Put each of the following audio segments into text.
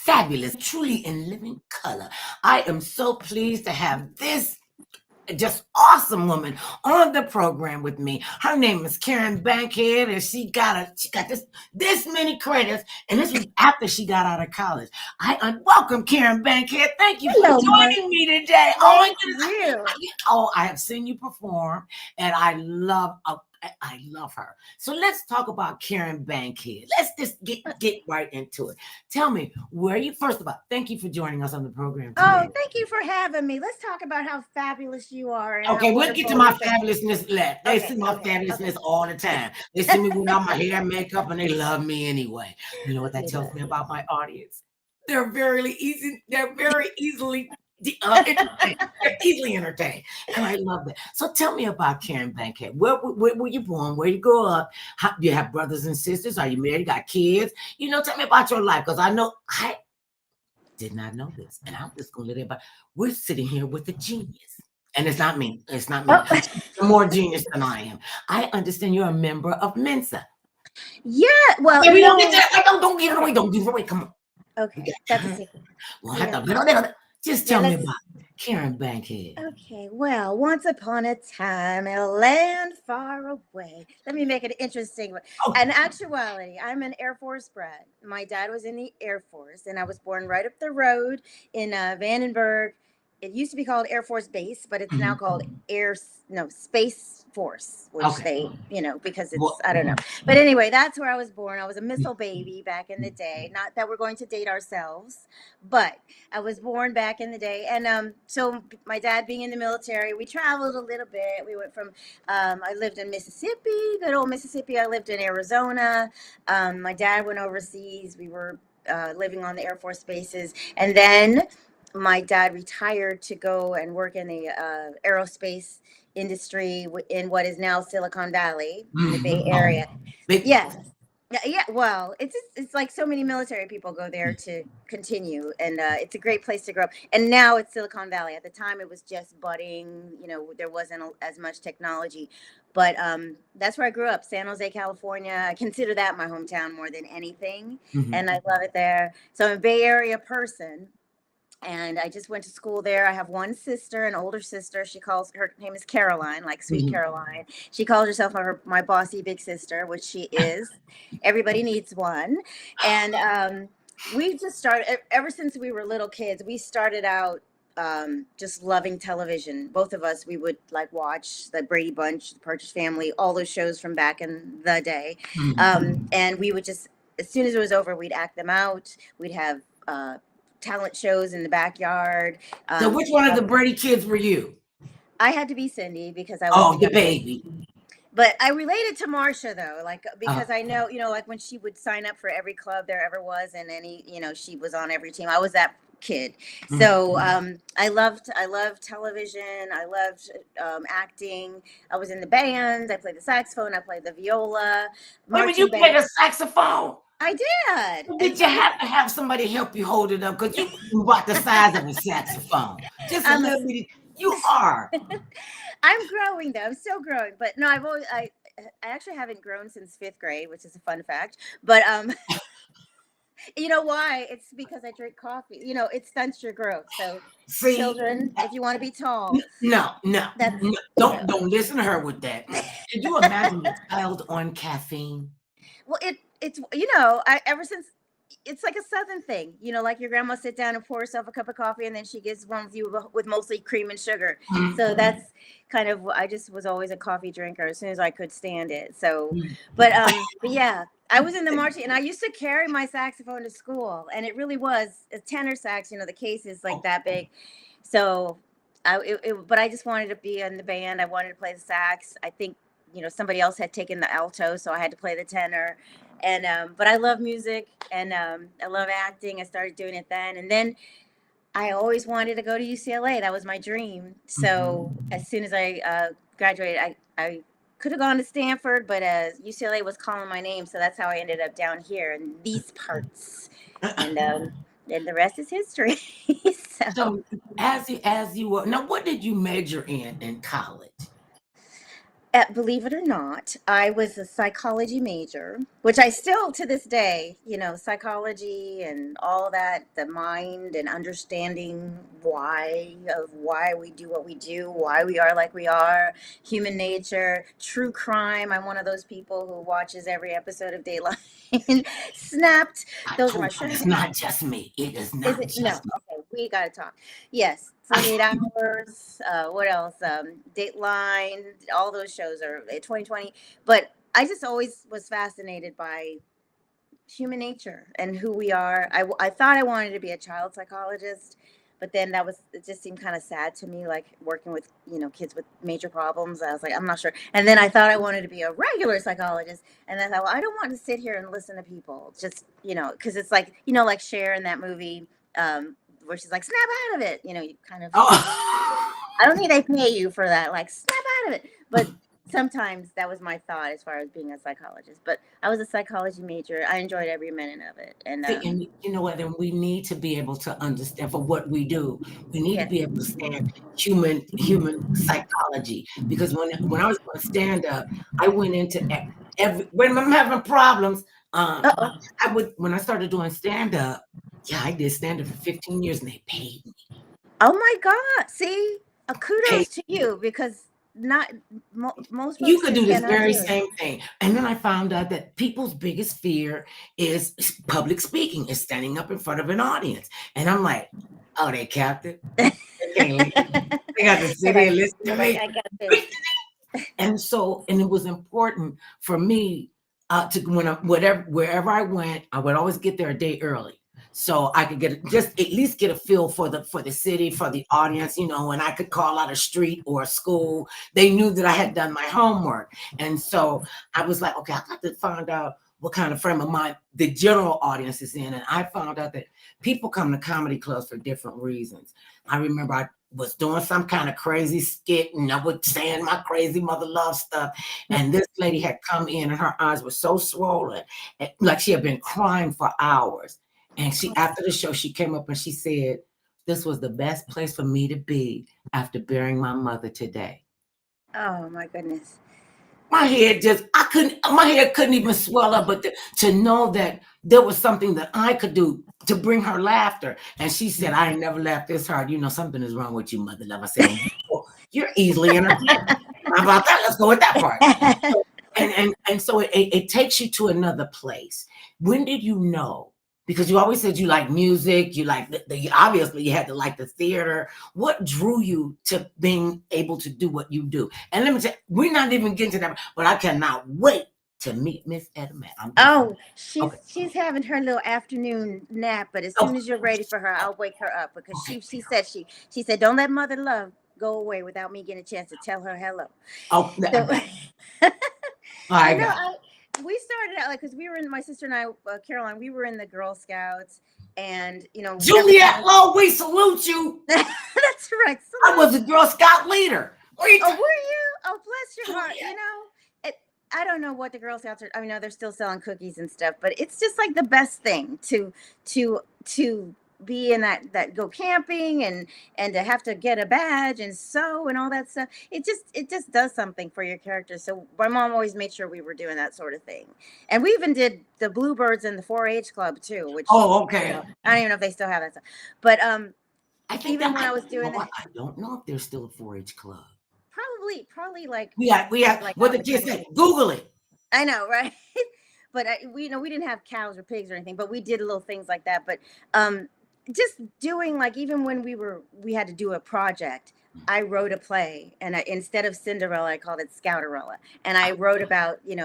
fabulous, truly in living color. I am so pleased to have this just awesome woman on the program with me. Her name is Karen Bankhead, and she got this many credits, and this was after she got out of college. I welcome Karen Bankhead. Thank you for joining me today. Oh my goodness! I have seen you perform, and I love her. So let's talk about Karen Bankhead. Let's just get right into it. Tell me, first of all, thank you for joining us on the program today. Oh, thank you for having me. Let's talk about how fabulous you are. Okay, we'll get to my fabulousness later. They see my fabulousness all the time. They see me without my hair and makeup, and they love me anyway. You know what that tells me about my audience? They're very easily entertained, and I love that. So tell me about Karen Bankhead. Where were you born? Where you grew up? Do you have brothers and sisters? Are you married? Got kids? Tell me about your life, because I know I did not know this, and I'm just gonna let everybody. We're sitting here with a genius, and it's not me. It's not me. You're more genius than I am. I understand you're a member of Mensa. Yeah, well, we don't get that. Don't give it away. Don't give it away. Come on. Okay, that's a secret. Well, just tell me about Karen Bankhead. Okay, well, once upon a time in a land far away. Let me make it interesting. In actuality, I'm an Air Force bred. My dad was in the Air Force, and I was born right up the road in Vandenburg. It used to be called Air Force Base, but it's now called Space Force, which they, because it's, I don't know. But anyway, that's where I was born. I was a missile baby back in the day. Not that we're going to date ourselves, but I was born back in the day. And so my dad being in the military, we traveled a little bit. We went from, I lived in Mississippi, good old Mississippi. I lived in Arizona. My dad went overseas. We were living on the Air Force bases. And then my dad retired to go and work in the aerospace industry in what is now Silicon Valley, in the Bay Area. Yes. Yeah. Well, it's like so many military people go there to continue, and it's a great place to grow up. And now it's Silicon Valley. At the time, it was just budding. There wasn't as much technology, but that's where I grew up, San Jose, California. I consider that my hometown more than anything, and I love it there. So I'm a Bay Area person. And I just went to school there. I have one sister, an older sister. Her name is Caroline, like Sweet Caroline. She calls herself my bossy big sister, which she is. Everybody needs one. And we just started, ever since we were little kids, we started out just loving television. Both of us, we would watch the Brady Bunch, the Partridge Family, all those shows from back in the day. And we would just, as soon as it was over, we'd act them out. We'd have talent shows in the backyard. So which one of the Brady kids were you? I had to be Cindy because I was the baby. But I related to Marsha though, because I know, when she would sign up for every club there ever was, and she was on every team. I was that kid. So I loved television. I loved acting. I was in the band. I played the saxophone. I played the viola. Wait, you played a saxophone? I did. Did you have to have somebody help you hold it up? Because you about the size of a saxophone. Just a little bit. You are. I'm growing though. I'm still growing. But no, I actually haven't grown since 5th grade, which is a fun fact. But you know why? It's because I drink coffee. It stunts your growth. So children, if you want to be tall. No. Don't listen to her with that. Could you imagine a child on caffeine? Well, it's ever since, it's like a Southern thing, like your grandma sit down and pour herself a cup of coffee, and then she gets one with you with mostly cream and sugar. So that's kind of, I just was always a coffee drinker as soon as I could stand it. So, but yeah, I was in the marching, and I used to carry my saxophone to school, and it really was a tenor sax. The case is like that big. So, but I just wanted to be in the band. I wanted to play the sax. I think somebody else had taken the alto, so I had to play the tenor. And but I love music, and I love acting. I started doing it then, and then I always wanted to go to UCLA. That was my dream. So as soon as I graduated, I could have gone to Stanford, but UCLA was calling my name, so that's how I ended up down here in these parts. And the rest is history. So as you were, now, what did you major in college? Believe it or not, I was a psychology major, which I still to this day, psychology and all that, the mind and understanding why we do what we do, why we are like we are, human nature, true crime. I'm one of those people who watches every episode of Dateline. Snapped. I Those are my told you, shows. it's not just me. It is Is not it? No. just me. Okay, we got to talk. Yes, 48 Hours. What else? Dateline. All those shows are 2020. But I just always was fascinated by human nature and who we are. I thought I wanted to be a child psychologist, but then it just seemed kind of sad to me, like working with, kids with major problems. I was like, I'm not sure. And then I thought I wanted to be a regular psychologist. And then I thought, well, I don't want to sit here and listen to people just, because it's like, like Cher in that movie, where she's like, snap out of it. You kind of, Oh. I don't think they pay you for that. Like, snap out of it. But sometimes that was my thought as far as being a psychologist. But I was a psychology major. I enjoyed every minute of it. And And you know what? And we need to be able to understand for what we do. We need to yes. be able to stand human psychology. Because when I was going to stand up, I went into when I'm having problems. Uh-oh. I would when I started doing stand up. Yeah, I did stand up for 15 years, and they paid me. Oh my God! See, kudos to you, because not most folks You could do this cannot very do it. same thing. And then I found out that people's biggest fear is public speaking, is standing up in front of an audience. And I'm like, oh, they captive. They can't leave. They got to sit here and listen to me. I got this. And it was important for me to wherever I went, I would always get there a day early. So I could at least get a feel for the city, for the audience, and I could call out a street or a school. They knew that I had done my homework. And so I was like, okay, I got to find out what kind of frame of mind the general audience is in. And I found out that people come to comedy clubs for different reasons. I remember I was doing some kind of crazy skit, and I was saying my crazy mother love stuff. And this lady had come in, and her eyes were so swollen, like she had been crying for hours. And after the show, she came up and she said, this was the best place for me to be after burying my mother today. Oh my goodness. My head couldn't even swell up, but to know that there was something that I could do to bring her laughter. And she said, I ain't never laughed this hard. Something is wrong with you, mother love. I said, oh, you're easily entertained. How about that? Let's go with that part. And so it takes you to another place. When did you know? Because you always said you like music, you like obviously you had to like the theater. What drew you to being able to do what you do? And let me tell you, we're not even getting to that, but I cannot wait to meet Miss Etta Mae. Oh, she's having her little afternoon nap, but as soon as you're ready for her, I'll wake her up, because she said, don't let mother love go away without me getting a chance to tell her hello. Oh, so, I know. We started out because my sister and I, Caroline, we were in the Girl Scouts, and Juliet, we salute you. That's right. I was a Girl Scout leader. Were you? Oh, bless your heart. I don't know what the Girl Scouts are. I mean, they're still selling cookies and stuff, but it's just like the best thing to be in that go camping and to have to get a badge and sew and all that stuff. It just does something for your character. So my mom always made sure we were doing that sort of thing. And we even did the Bluebirds and the 4-H club too, which okay. I don't even know if they still have that stuff. But I think even when I was doing that, I don't know if there's still a 4-H club. Probably like we have like what the kids say. Google it. I know, right? But we didn't have cows or pigs or anything, but we did little things like that. But just doing, like, even when we had to do a project, I wrote a play, and instead of Cinderella, I called it Scouterella, and I wrote about, it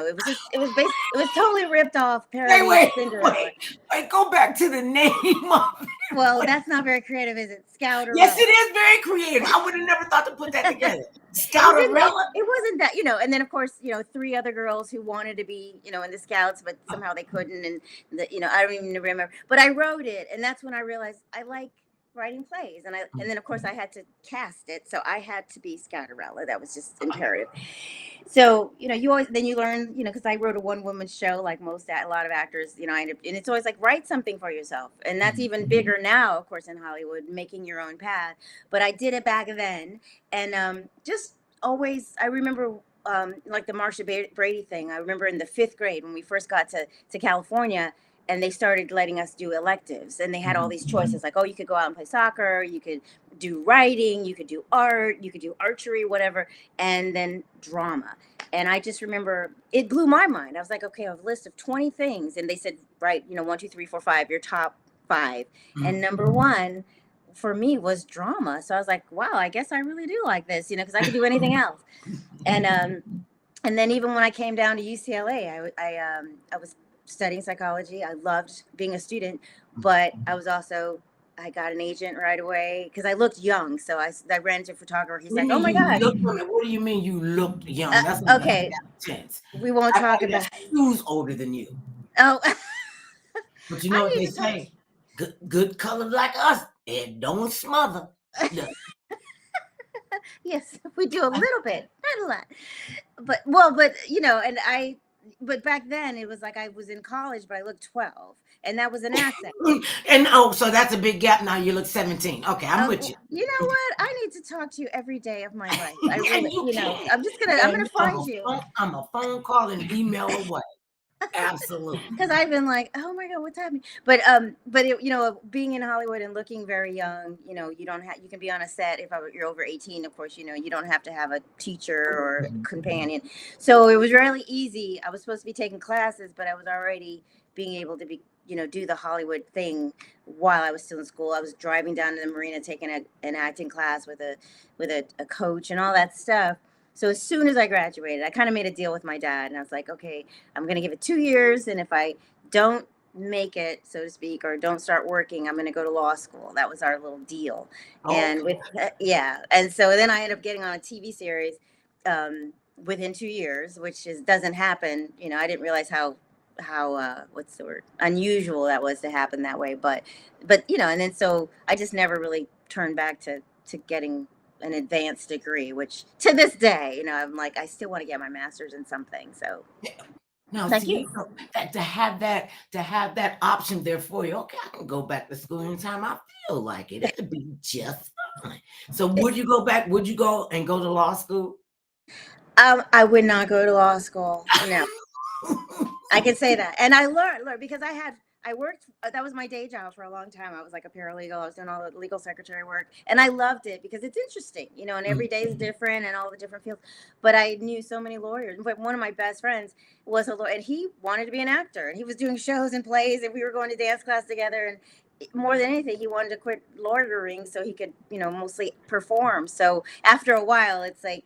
was totally ripped off parody of Cinderella. Wait, go back to the name of it. Well, that's not very creative, is it? Scouterella. Yes, it is very creative. I would have never thought to put that together. Scouterella. It wasn't that, and then of course, 3 other girls who wanted to be, in the Scouts, but somehow they couldn't, and I don't even remember. But I wrote it, and that's when I realized I like writing plays, and then of course I had to cast it, so I had to be Scouterella. That was just imperative. So you always you learn, because I wrote a one-woman show, like a lot of actors, and it's always like, write something for yourself, and that's even bigger now, of course, in Hollywood, making your own path. But I did it back then, and just always, I remember like the Marsha Brady thing. I remember in the 5th grade when we first got to California, and they started letting us do electives, and they had all these choices, like, oh, you could go out and play soccer, you could do writing, you could do art, you could do archery, whatever, and then drama. And I just remember it blew my mind. I was like, okay, I have a list of 20 things, and they said, write, 1, 2, 3, 4, 5, your top 5, and number 1 for me was drama. So I was like, wow, I guess I really do like this, because I could do anything else. And then even when I came down to UCLA, I was studying psychology. I loved being a student, but I got an agent right away because I looked young. So I ran into a photographer. He's like, oh my God. What do you mean you looked young? That's okay. Intense. We won't talk about who's older than you. Oh. But you know what they say? Good color like us, it don't smother. Yes, we do a little bit, not a lot. But back then it was like I was in college, but I looked 12, and that was an asset. And so that's a big gap. Now you look 17. Okay, I'm with you. You know what? I need to talk to you every day of my life. I really, I'm gonna find you. I'm a phone call and email away. Absolutely. Because I've been like, oh my God, what's happening? But being in Hollywood and looking very young, you can be on a set you're over 18, of course, you don't have to have a teacher or companion. So it was really easy. I was supposed to be taking classes, but I was already being able to do the Hollywood thing while I was still in school. I was driving down to the marina, taking an acting class with a coach and all that stuff. So as soon as I graduated, I kind of made a deal with my dad, and I was like, okay, I'm going to give it 2 years. And if I don't make it, so to speak, or don't start working, I'm going to go to law school. That was our little deal. Oh, and and so then I ended up getting on a TV series within 2 years, which doesn't happen. I didn't realize how what's the word, unusual that was to happen that way. But and then so I just never really turned back to getting an advanced degree, which to this day, I'm like, I still want to get my master's in something. So no, to have that option there for you. Okay, I can go back to school anytime I feel like it. It'd be just fine. So would you go back? Would you go to law school? I would not go to law school. No. I can say that. And I learned because I worked, that was my day job for a long time. I was like a paralegal. I was doing all the legal secretary work, and I loved it because it's interesting, and every day is different and all the different fields. But I knew so many lawyers. But one of my best friends was a lawyer, and he wanted to be an actor, and he was doing shows and plays, and we were going to dance class together. And more than anything, he wanted to quit lawyering so he could, mostly perform. So after a while, it's like,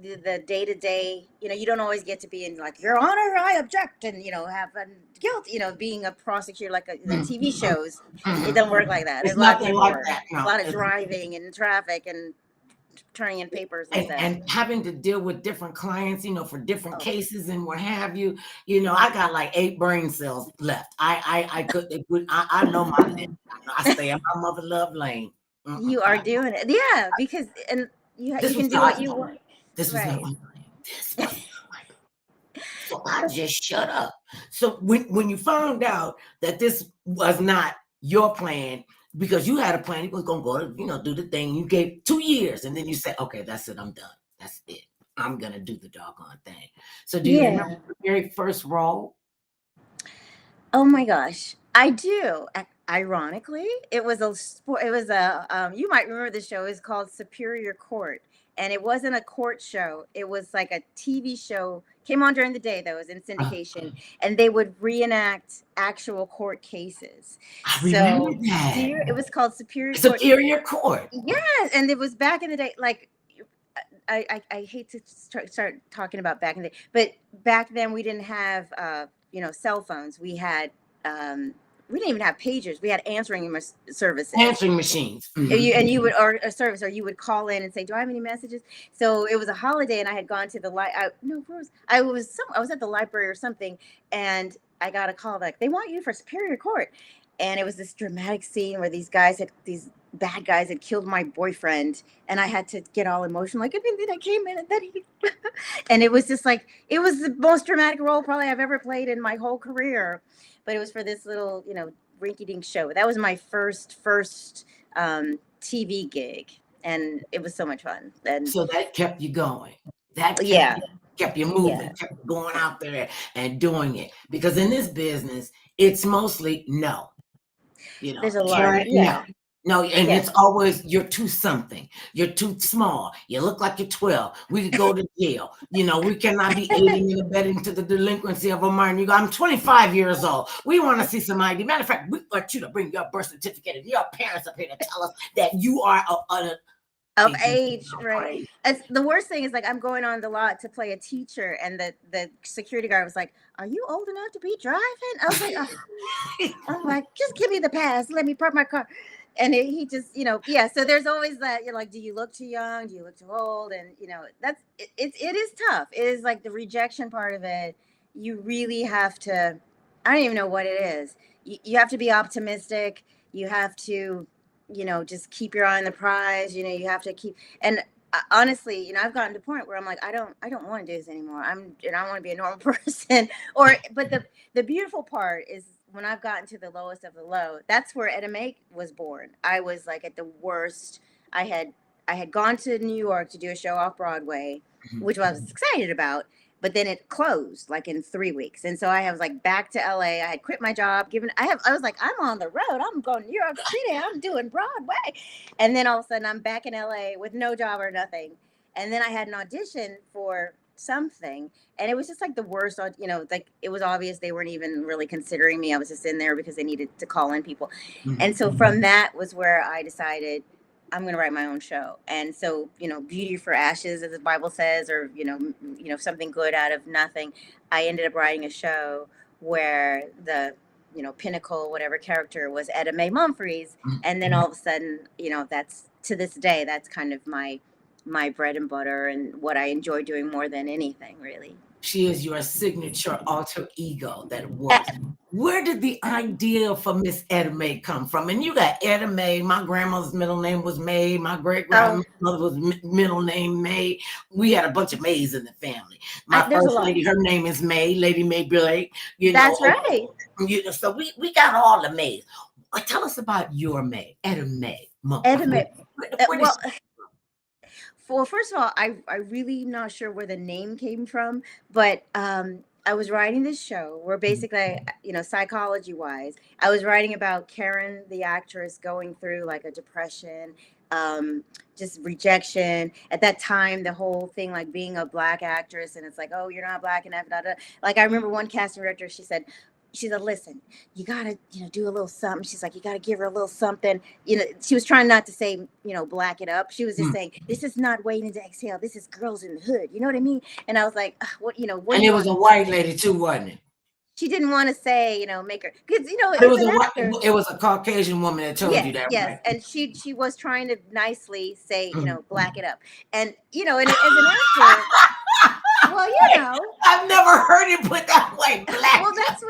the day-to-day, you don't always get to be in like, Your Honor, I object, and have a guilt, being a prosecutor like the TV shows. It doesn't work like that. There's a lot of paperwork, a lot of driving and traffic and turning in papers and having to deal with different clients, for different cases and what have you. I got like 8 brain cells left. I know my I stay in my mother love lane. You are doing it, yeah, because you can do what you want. This was not my plan. This was not my plan. So I just shut up. So when you found out that this was not your plan, because you had a plan, you was gonna go, do the thing. You gave 2 years, and then you said, "Okay, that's it. I'm done. That's it. I'm gonna do the doggone thing." So do you remember your very first role? Oh my gosh, I do. Ironically, it was you might remember the show. It's called Superior Court. And it wasn't a court show. It was like a TV show. Came on during the day, though. It was in syndication. And they would reenact actual court cases. I remember that. It was called Superior Court. Superior Court. Yes. And it was back in the day. Like, I hate to start talking about back in the day. But back then, we didn't have, cell phones. We had... we didn't even have pagers. We had answering services. Answering machines. Mm-hmm. And you would, or a service, or you would call in and say, "Do I have any messages?" So it was a holiday, and I had gone to the I was at the library or something, and I got a call like, "They want you for Superior Court," and it was this dramatic scene where these bad guys had killed my boyfriend, and I had to get all emotional, like, and then I came in, and then he, and it was just like, it was the most dramatic role probably I've ever played in my whole career. But it was for this little, rinky-dink show. That was my first TV gig, and it was so much fun. And so that kept you going. That Yeah. kept you moving, kept going out there and doing it. Because in this business, it's mostly no. You know, There's a lot. Karen, Yeah. no, and Yeah. it's always you're too something. You're too small. You look like you're 12. We could go to jail. You know, we cannot be aiding and abetting to the delinquency of a minor. You go, I'm 25 years old. We want to see some ID. Matter of fact, we want you to bring your birth certificate and your parents up here to tell us that you are Of age, right? As the worst thing is, like, I'm going on the lot to play a teacher, and the security guard was like, "Are you old enough to be driving?" I was like, "I'm like, just give me the pass, let me park my car." And he just, yeah. So there's always that. You're like, do you look too young? Do you look too old? And that's it. It is tough. It is like the rejection part of it. You really have to. I don't even know what it is. You have to be optimistic. You have to, just keep your eye on the prize. You have to keep. And honestly, I've gotten to a point where I'm like, I don't want to do this anymore. I want to be a normal person. But the beautiful part is, when I've gotten to the lowest of the low, that's where Etta Mae was born. I was like at the worst. I had gone to New York to do a show off Broadway, which I was excited about, but then it closed like in 3 weeks. And so I was like back to LA. I had quit my job. I was like, I'm on the road. I'm going to New York City. I'm doing Broadway. And then all of a sudden I'm back in LA with no job or nothing. And then I had an audition for something, and it was just like the worst. Like, it was obvious they weren't even really considering me. I was just in there because they needed to call in people. And so from that was where I decided I'm going to write my own show. And so, beauty for ashes, as the Bible says, or something good out of nothing. I ended up writing a show where the pinnacle, whatever character, was Etta Mae Mumphries. And then all of a sudden, that's, to this day, that's kind of my bread and butter and what I enjoy doing more than anything, really. She is your signature alter ego that works. Where did the idea for Miss Etta Mae come from? And you got Etta Mae. My grandmother's middle name was Mae. My great grandmother was middle name Mae. We had a bunch of Mays in the family. My first lady, her name is Mae, Lady Mae Blake. That's right. So we got all the Mays. Tell us about your Mae, Etta Mae. Etta Mae. Well, first of all, I really not sure where the name came from, but I was writing this show where basically, psychology wise, I was writing about Karen, the actress, going through like a depression, just rejection. At that time, the whole thing, like being a Black actress, and it's like, oh, you're not Black enough. Like, I remember one casting director, she said, listen, you gotta, do a little something. She's like, you gotta give her a little something. She was trying not to say, black it up. She was just saying, this is not waiting to exhale. This is girls in the hood. You know what I mean? And I was like, what? And it was a white lady too, wasn't it? She didn't want to say, make her, because it was a Caucasian woman that told you that. Yes, right? And she was trying to nicely say, black it up, and and as an actor. Well, I've never heard it put that way. Black. Well, that's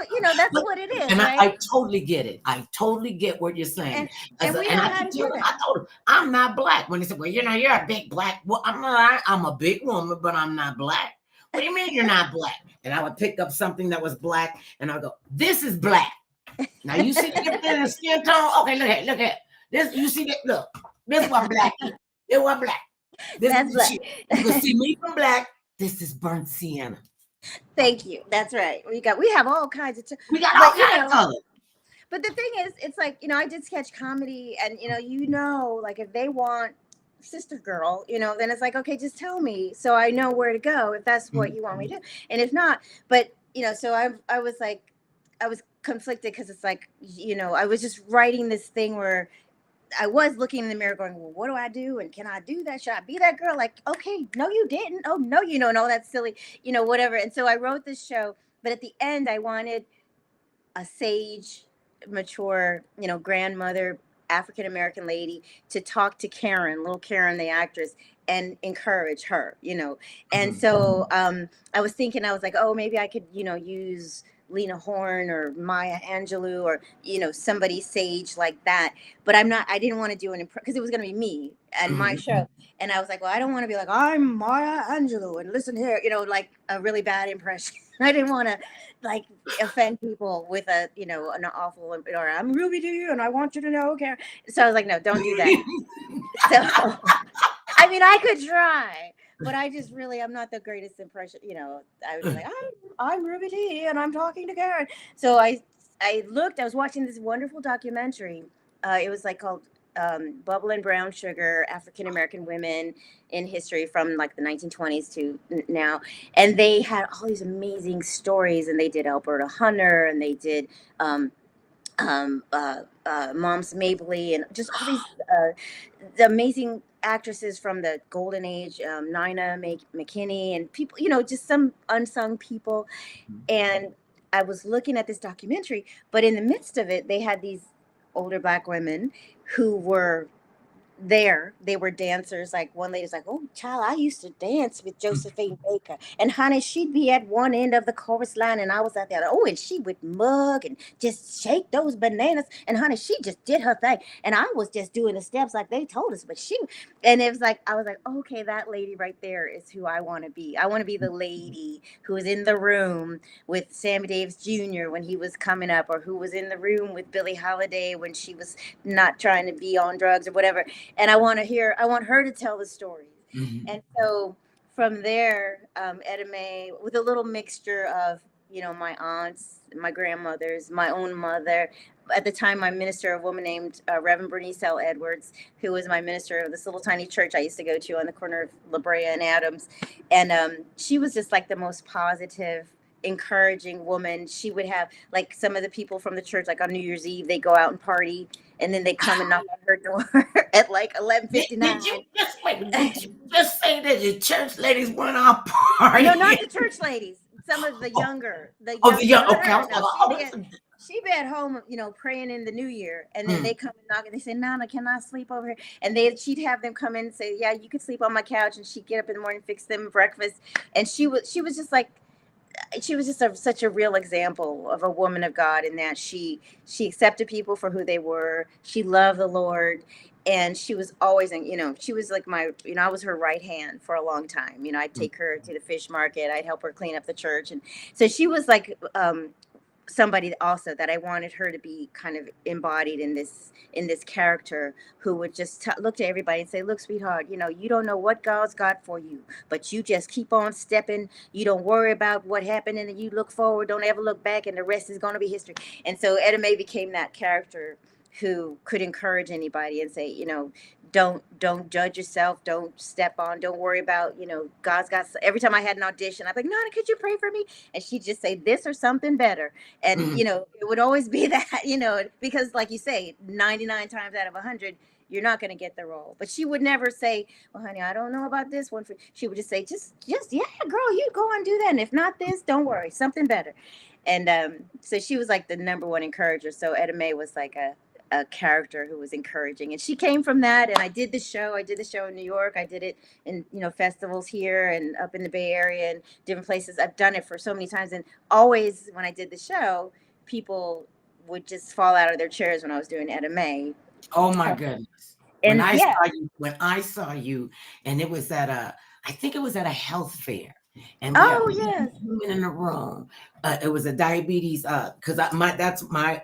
what it is. And right? I totally get it. I totally get what you're saying. And I told her, I'm not Black. When they said, well, you're a big Black. Well, I'm not. I'm a big woman, but I'm not Black. What do you mean you're not Black? And I would pick up something that was Black, and I would go, this is Black. Now you see the difference in the skin tone? Okay, look at this. You see that? Look, this one Black. This one Black. That's Black. You can see me from Black. This is burnt sienna. Thank you. That's right. We have all kinds of. We got all kinds of colors. But the thing is, it's like, I did sketch comedy, and like, if they want sister girl, then it's like, okay, just tell me so I know where to go if that's what you want me to do. And if not, but so I was like, I was conflicted because it's like, I was just writing this thing where I was looking in the mirror going, well, what do I do? And can I do that? Should I be that girl? Like, okay, no, you didn't. Oh, no, no, that's silly, whatever. And so I wrote this show, but at the end I wanted a sage, mature, grandmother, African-American lady to talk to Karen, little Karen, the actress, and encourage her, And so I was thinking, I was like, oh, maybe I could, use Lena Horne or Maya Angelou or, somebody sage like that. But I didn't want to do an because it was going to be me and my show. And I was like, well, I don't want to be like, I'm Maya Angelou and listen here, like a really bad impression. I didn't want to like offend people with a, an awful, or I'm Ruby Doo and I want you to know, Karen. So I was like, no, don't do that. So, I mean, I could try, but I just really, I'm not the greatest impression. I would be like, I'm Ruby T, and I'm talking to Karen. So I was watching this wonderful documentary. It was like called Bubble and Brown Sugar, African American Women in History from like the 1920s to now. And they had all these amazing stories, and they did Alberta Hunter, and they did Moms Mabley, and just all these the amazing actresses from the golden age, Nina McKinney, and people, just some unsung people. And I was looking at this documentary, but in the midst of it, they had these older Black women who were there. They were dancers. Like one lady's like, "Oh, child, I used to dance with Josephine Baker, and honey, she'd be at one end of the chorus line, and I was at the other. Oh, and she would mug and just shake those bananas, and honey, she just did her thing, and I was just doing the steps like they told us, but she." And it was like, I was like, okay, that lady right there is who I want to be. I want to be the lady who was in the room with Sammy Davis Jr. when he was coming up, or who was in the room with Billie Holiday when she was not trying to be on drugs or whatever. And I want her to tell the stories. Mhm. And so from there, Etta Mae, with a little mixture of, my aunts, my grandmothers, my own mother. At the time, my minister, a woman named Reverend Bernice L. Edwards, who was my minister of this little tiny church I used to go to on the corner of La Brea and Adams. And she was just like the most positive, encouraging woman. She would have like some of the people from the church, like on New Year's Eve, they go out and party, and then they come and knock on her door at like 11:59. Did you just say that the church ladies weren't on party? No, not the church ladies. Some of the younger, the young. not Okay, her. No, she be at home, praying in the new year, and then they come and knock, and they say, "Nana, can I sleep over here?" And she'd have them come in and say, "Yeah, you could sleep on my couch." And she'd get up in the morning, fix them breakfast, and she was just like, she was just such a real example of a woman of God, in that she accepted people for who they were. She loved the Lord, and she was always, she was like I was her right hand for a long time. I'd take her to the fish market. I'd help her clean up the church, and so she was like somebody also that I wanted her to be kind of embodied in this character, who would just look to everybody and say, "Look, sweetheart, you don't know what God's got for you, but you just keep on stepping. You don't worry about what happened, and you look forward. Don't ever look back, and the rest is going to be history." And so Etta Mae became that character who could encourage anybody and say, don't judge yourself, don't worry about, God's got. Every time I had an audition, I'd be like, "Nana, could you pray for me?" And she'd just say, "This or something better." And it would always be that, because like you say, 99 times out of 100, you're not going to get the role. But she would never say, "Well, honey, I don't know about this one." She would just say, just yeah, girl, you go and do that, and if not this, don't worry, something better. And so she was like the number one encourager. So Etta Mae was like a character who was encouraging, and she came from that. And I did the show in New York. I did it in festivals here and up in the Bay Area and different places. I've done it for so many times, and always when I did the show, people would just fall out of their chairs when I was doing Etta Mae. Oh my goodness. And When I saw you, and it was I think it was at a health fair, and we yes, women in the room. It was a diabetes, because that's my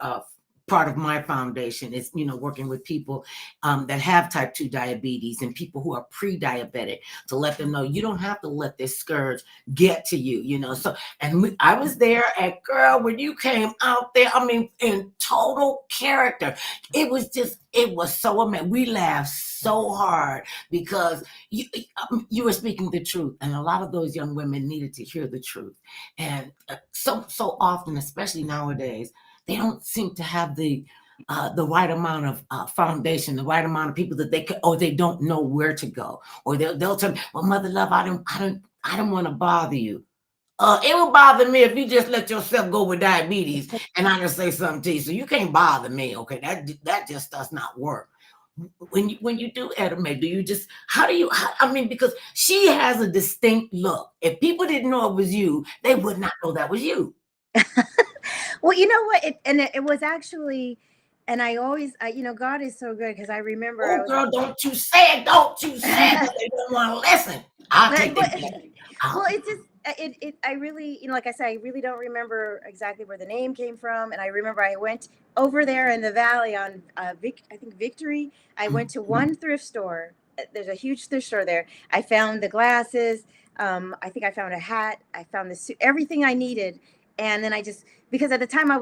part of my foundation is working with people that have type 2 diabetes and people who are pre-diabetic, to let them know you don't have to let this scourge get to you. So, and I was there at, girl, when you came out there, I mean, in total character. It was so amazing. We laughed so hard because you were speaking the truth, and a lot of those young women needed to hear the truth. And so often, especially nowadays, they don't seem to have the right amount of foundation, the right amount of people that they could, or they don't know where to go, or they'll tell me, "Well, Mother Love, I don't want to bother you." It would bother me if you just let yourself go with diabetes, and I can say something to you. So you can't bother me, okay? That just does not work. When you do Etta Mae, do you just I mean, because she has a distinct look. If people didn't know it was you, they would not know that was you. Well, you know what? It was actually, and I always, God is so good, because I remember. Oh, girl, don't you say it. Don't you say it. They don't want to listen. I'll take that. Well, it just, I really, like I said, I really don't remember exactly where the name came from. And I remember I went over there in the valley on, I think Victory. I went to one thrift store there's a huge thrift store there. I found the glasses. I think I found a hat. I found the suit, everything I needed. And then because at the time I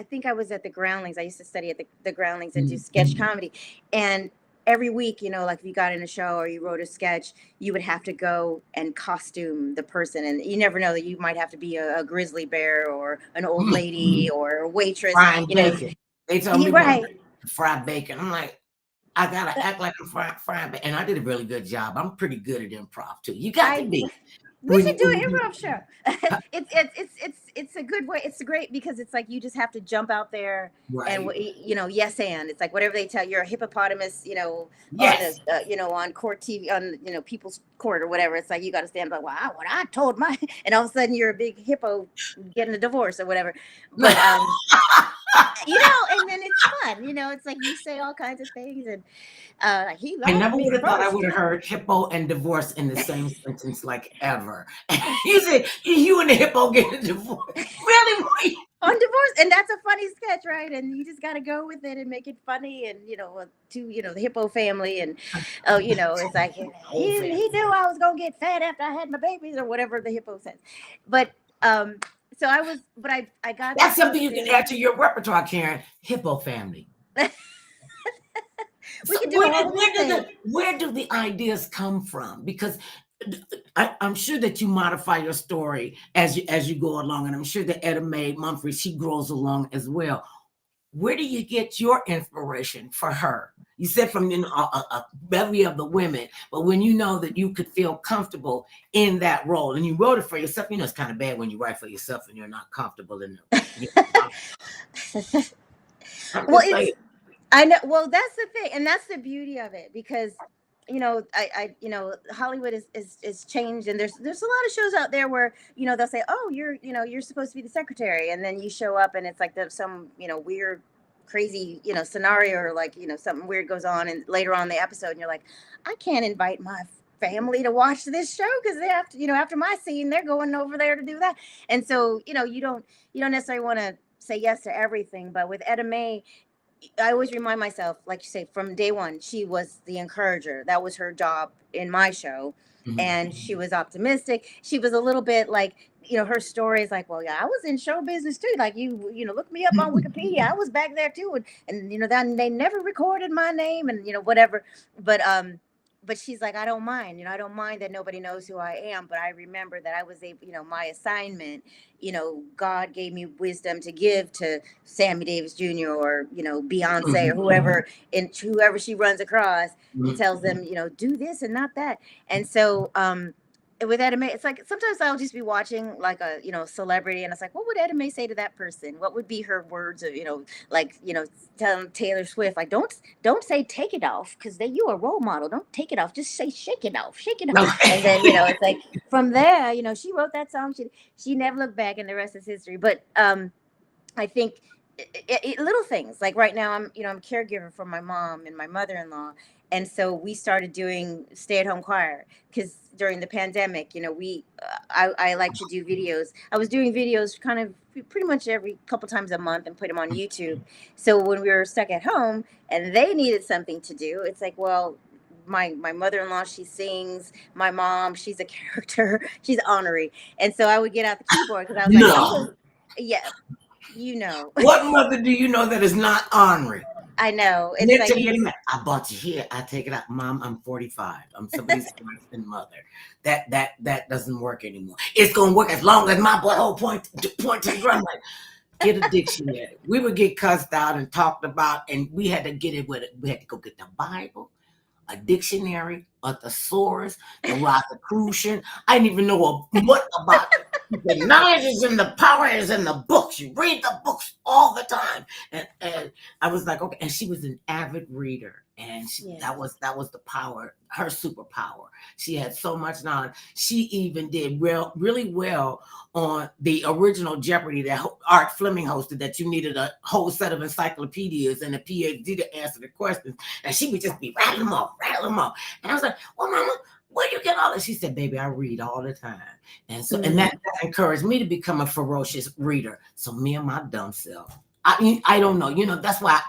think I was at the Groundlings. I used to study at the Groundlings and do sketch comedy. And every week, like if you got in a show or you wrote a sketch, you would have to go and costume the person. And you never know that you might have to be a grizzly bear or an old lady or a waitress. Frying bacon. They told me fried bacon. I'm like, I gotta act like I'm frying bacon. And I did a really good job. I'm pretty good at improv too. You got to be. We should do an improv show. It's a good way. It's great because it's like you just have to jump out there and yes, and it's like whatever they tell you, you're a hippopotamus, yes. on court TV, on people's court or whatever. It's like you got to stand by. Wow, what I told my, and all of a sudden you're a big hippo getting a divorce or whatever. But and then it's fun. It's like you say all kinds of things and. He I never would have thought I would have heard hippo and divorce in the same sentence like ever. You said you and the hippo get a divorce. Really? On divorce, and that's a funny sketch, right? And you just got to go with it and make it funny, and the hippo family, and it's like he knew I was gonna get fat after I had my babies or whatever the hippo says. But so I got that's something you can add to your repertoire, Karen. Hippo family. We can do where do the ideas come from? Because I'm sure that you modify your story as you go along, and I'm sure that Etta Mae Mumphries, she grows along as well. Where do you get your inspiration for her? You said from a bevy of the women, but when you know that you could feel comfortable in that role, and you wrote it for yourself, it's kind of bad when you write for yourself and you're not comfortable in it. I know. Well, that's the thing, and that's the beauty of it, because Hollywood is changed, and there's a lot of shows out there where they'll say, oh, you're supposed to be the secretary, and then you show up and it's like some weird, crazy scenario, or like something weird goes on, and later on in the episode, and you're like, I can't invite my family to watch this show because they have to after my scene they're going over there to do that, and so you don't necessarily want to say yes to everything. But with Etta Mae, I always remind myself, like you say, from day one, she was the encourager. That was her job in my show. Mm-hmm. And she was optimistic. She was a little bit like, her story is like, well, yeah, I was in show business too. Like look me up on Wikipedia. I was back there too. And then they never recorded my name and, whatever. But she's like, I don't mind, I don't mind that nobody knows who I am. But I remember that I was able, my assignment, God gave me wisdom to give to Sammy Davis Jr. or, Beyonce or whoever, and whoever she runs across and tells them, do this and not that. And so, with Etta Mae, it's like sometimes I'll just be watching like a celebrity, and it's like, what would Etta Mae say to that person? What would be her words of telling Taylor Swift, like, don't say take it off because you're a role model. Don't take it off. Just say shake it off, shake it off. And then it's like from there, she wrote that song. She never looked back, and the rest is history. But I think little things like right now I'm a caregiver for my mom and my mother-in-law. And so we started doing stay-at-home choir because during the pandemic, I like to do videos. I was doing videos kind of pretty much every couple times a month and put them on YouTube. So when we were stuck at home and they needed something to do, it's like, well, my mother-in-law, she sings. My mom, she's a character. She's honorary. And so I would get out the keyboard because I was like, yeah, What mother do you know that is not honorary? I know. It's like I bought you here. I take it out. Mom, I'm 45. I'm somebody's mother. That doesn't work anymore. It's gonna work as long as my butthole point to the drum. Like, get a dictionary. We would get cussed out and talked about, and we had to get it with it. We had to go get the Bible, a dictionary, a thesaurus, the Rosicrucian. I didn't even know what about it. The knowledge is in the power is in the books. You read the books all the time. And I was like, okay. And she was an avid reader. And that was the power, her superpower. She had so much knowledge. She even did really well on the original Jeopardy that Art Fleming hosted, that you needed a whole set of encyclopedias and a PhD to answer the questions. And she would just be rattling them off. And I was like, well, Mama, where do you get all this? She said, baby, I read all the time. And so, and that encouraged me to become a ferocious reader. So me and my dumb self, I don't know, that's why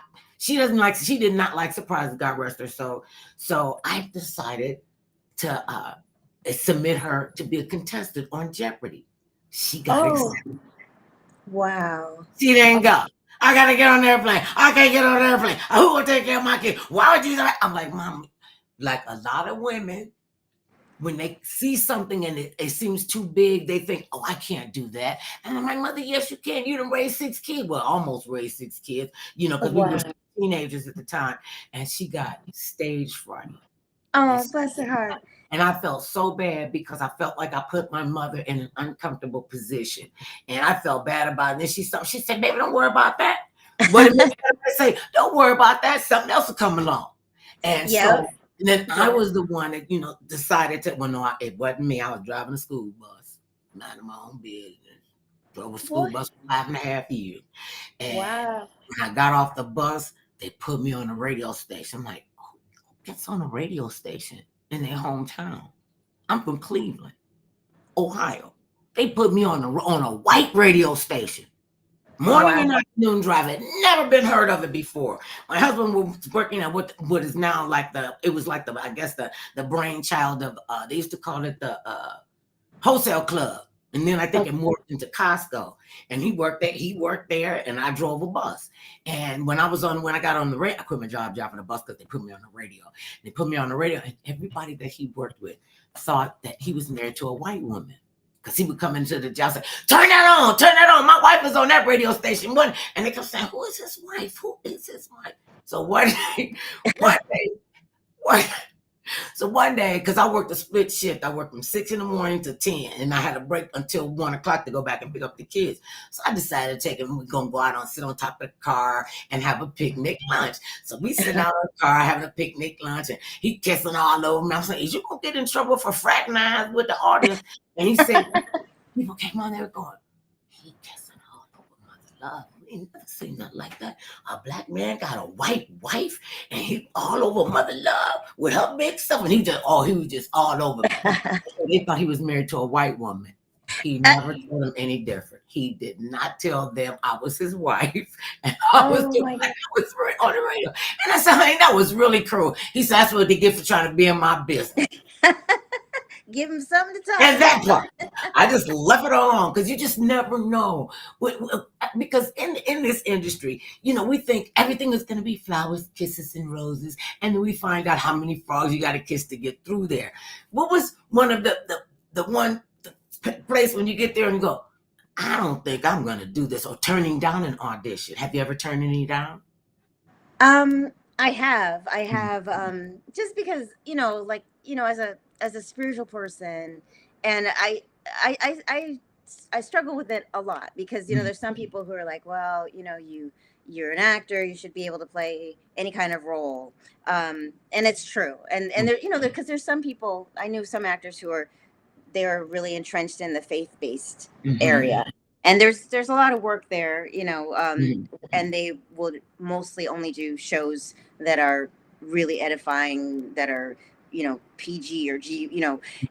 She did not like surprises, God rest her soul. So I decided to submit her to be a contestant on Jeopardy. She got accepted. Wow. She didn't go. I gotta get on the airplane. I can't get on the airplane. Who will take care of my kid? Why would you? I'm like, Mom, like a lot of women, when they see something and it seems too big, they think, oh, I can't do that. And I'm like, Mother, yes, you can. You done raised 6 kids. Well, almost raised 6 kids, because we were teenagers at the time. And she got stage fright. Oh, bless her heart. And I felt so bad because I felt like I put my mother in an uncomfortable position. And I felt bad about it. And she said, baby, don't worry about that. What did I say? Don't worry about that. Something else will come along. And so and then I was the one that, decided to, well, no, it wasn't me. I was driving a school bus, minding my own business. Drove a school bus for 5.5 years. And when I got off the bus, they put me on a radio station. I'm like, oh, that's on a radio station in their hometown. I'm from Cleveland, Ohio. They put me on a white radio station. Morning and afternoon drive. Had never been heard of it before. My husband was working at what is now the brainchild of they used to call it the wholesale club. And then I think it morphed into Costco. And he worked there and I drove a bus. And when I got on the radio, I quit my job driving a bus because they put me on the radio. They put me on the radio, and everybody that he worked with thought that he was married to a white woman. Because he would come into the job and say, turn that on. My wife is on that radio station. And they kept saying, who is his wife? Who is his wife? So one day, because I worked a split shift, I worked from 6 a.m. to 10, and I had a break until 1 o'clock to go back and pick up the kids. So I decided to take him. We're going to go out and sit on top of the car and have a picnic lunch. So we sit out in the car having a picnic lunch, and he kissing all over me. I'm saying, is you going to get in trouble for fraternizing with the audience? And he said, people came on there going, he kissing all over Mother Love. We ain't never seen nothing like that. A black man got a white wife and he all over Mother Love with her big stuff. And he was just all over me. They thought he was married to a white woman. He never told them any different. He did not tell them I was his wife and I was on the radio. And I said, honey, that was really cruel. He said, that's what they get for trying to be in my business. Give him something to talk about. And that part, I just left it alone because you just never know. Because in this industry, we think everything is going to be flowers, kisses, and roses. And then we find out how many frogs you got to kiss to get through there. What was one of the place when you get there and you go, I don't think I'm going to do this, or turning down an audition? Have you ever turned any down? I have, just because, as a spiritual person, and I struggle with it a lot because, there's some people who are like, well, you're an actor, you should be able to play any kind of role. And it's true. And there, because there's some people, I knew some actors who they're really entrenched in the faith-based area. And there's a lot of work there, and they will mostly only do shows that are really edifying, that are, PG or G,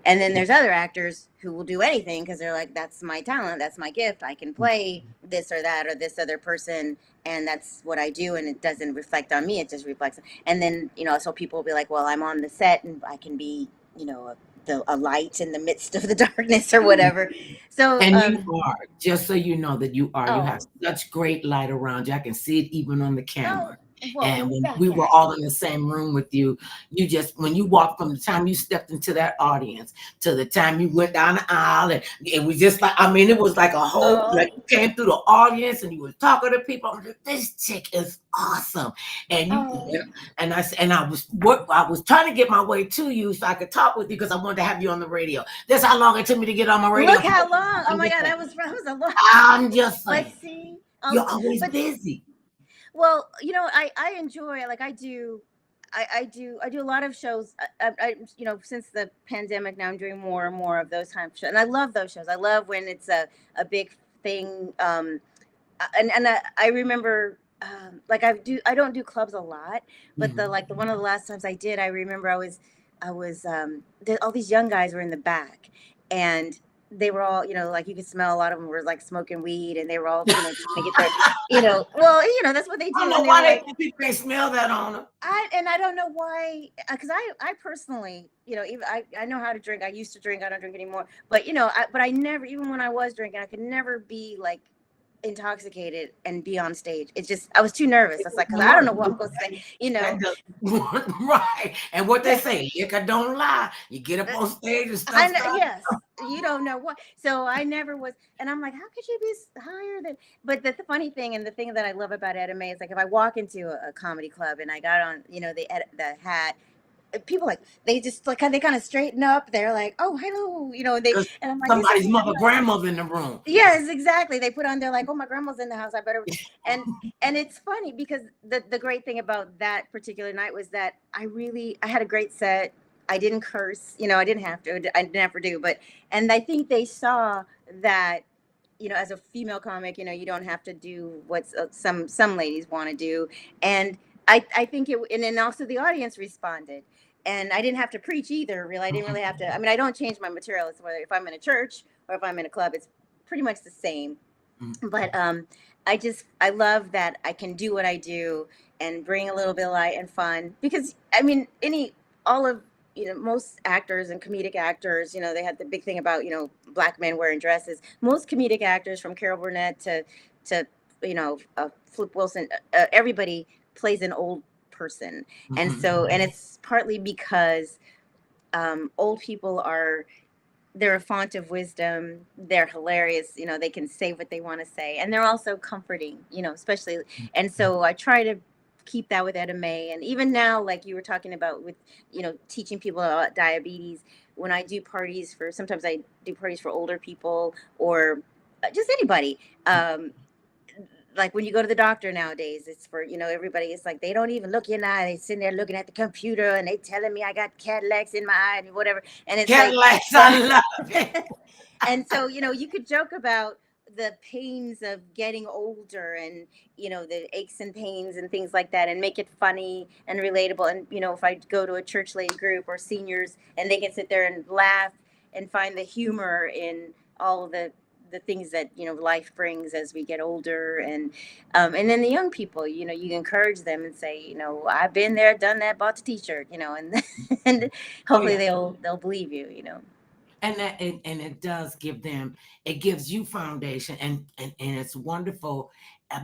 and then there's other actors who will do anything because they're like, that's my talent, that's my gift, I can play this or that or this other person, and that's what I do, and it doesn't reflect on me, it just reflects. And then, so people will be like, well, I'm on the set and I can be, a light in the midst of the darkness or whatever. So you are, just so you know that you are, you have such great light around you. I can see it even on the camera. And when we were all in the same room with you, when you walked from the time you stepped into that audience to the time you went down the aisle, and it was just like, it was like a whole, like you came through the audience and you were talking to people. I'm like, this chick is awesome. And I was trying to get my way to you so I could talk with you because I wanted to have you on the radio. That's how long it took me to get on my radio. Look how long! Oh my God, that was a lot. I'm just like, let's see. You're always busy. Well, I enjoy, like I do a lot of shows. I since the pandemic now I'm doing more and more of those type of shows. And I love those shows. I love when it's a big thing. And I remember, I don't do clubs a lot, but the one of the last times I did, I remember I was all these young guys were in the back, and they were all, like you could smell a lot of them were like smoking weed, and they were all, trying to get their, well, that's what they do. I don't know And they why were like, people can't smell that on them. I don't know why, because I personally, even I know how to drink. I used to drink. I don't drink anymore. But but I never, even when I was drinking, I could never be like intoxicated and be on stage. It's just I was too nervous. It's like, because I don't know what I'm going to say. Right. And what they say, liquor don't lie. You get up on stage and stuff. Yes, you don't know what. So I never was, and I'm like, how could you be higher than? But the funny thing, and the thing that I love about Etta Mae is, like, if I walk into a comedy club and I got on, the hat, people, like, they just like they kind of straighten up. They're like, oh, hello, and I'm like, somebody's grandmother in the room. Yes, exactly. They put on, they're like, oh, my grandma's in the house, I better. And it's funny because the great thing about that particular night was that I had a great set. I didn't curse, I didn't have to, I never do, and I think they saw that, as a female comic, you don't have to do what some ladies want to do. And I think and then also the audience responded. And I didn't have to preach either, really. I didn't really have to. I mean, I don't change my material. It's whether if I'm in a church or if I'm in a club, it's pretty much the same. But I love that I can do what I do and bring a little bit of light and fun, because I mean, most actors and comedic actors, they had the big thing about, Black men wearing dresses. Most comedic actors, from Carol Burnett to Flip Wilson, everybody plays an old person. And so, and it's partly because old people they're a font of wisdom. They're hilarious. They can say what they want to say, and they're also comforting, especially. And so I try to keep that with Etta Mae. And even now, like you were talking about with, teaching people about diabetes, when I do parties sometimes I do parties for older people or just anybody. Like when you go to the doctor nowadays, it's for, everybody. It's like, they don't even look you in the eye. They sitting there looking at the computer and they telling me I got Cadillacs in my eye and whatever. And it's Cadillacs, I love it. And so, you could joke about the pains of getting older and, the aches and pains and things like that, and make it funny and relatable. And, if I go to a church lady group or seniors, and they can sit there and laugh and find the humor in all of the things that, life brings as we get older. And then the young people, you encourage them and say, I've been there, done that, bought the t-shirt, and and hopefully they'll believe you, And it does give them, it gives you foundation, and it's wonderful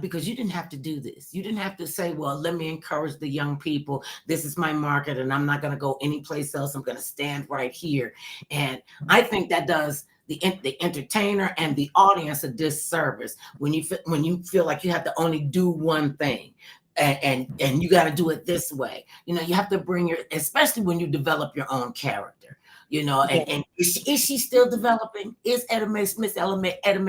because you didn't have to do this. You didn't have to say, well, let me encourage the young people. This is my market and I'm not going to go anyplace else. I'm going to stand right here. And I think that does the entertainer and the audience a disservice when you feel like you have to only do one thing. And you got to do it this way. You have to bring especially when you develop your own character. And is she still developing? Is Etta Mae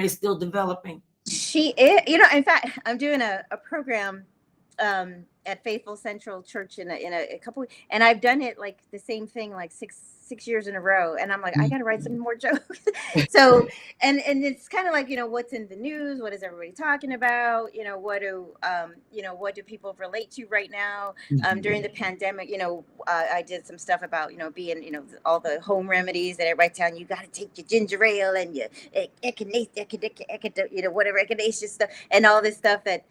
still developing? She is, in fact, I'm doing a program at Faithful Central Church in a couple, and I've done it like the same thing like six years in a row, and I'm like, I gotta write some more jokes. So and it's kind of like, what's in the news, what is everybody talking about, what do people relate to right now. During the pandemic, I did some stuff about, being, all the home remedies that everybody's telling you got to take your ginger ale and your whatever echinacea stuff and all this stuff that,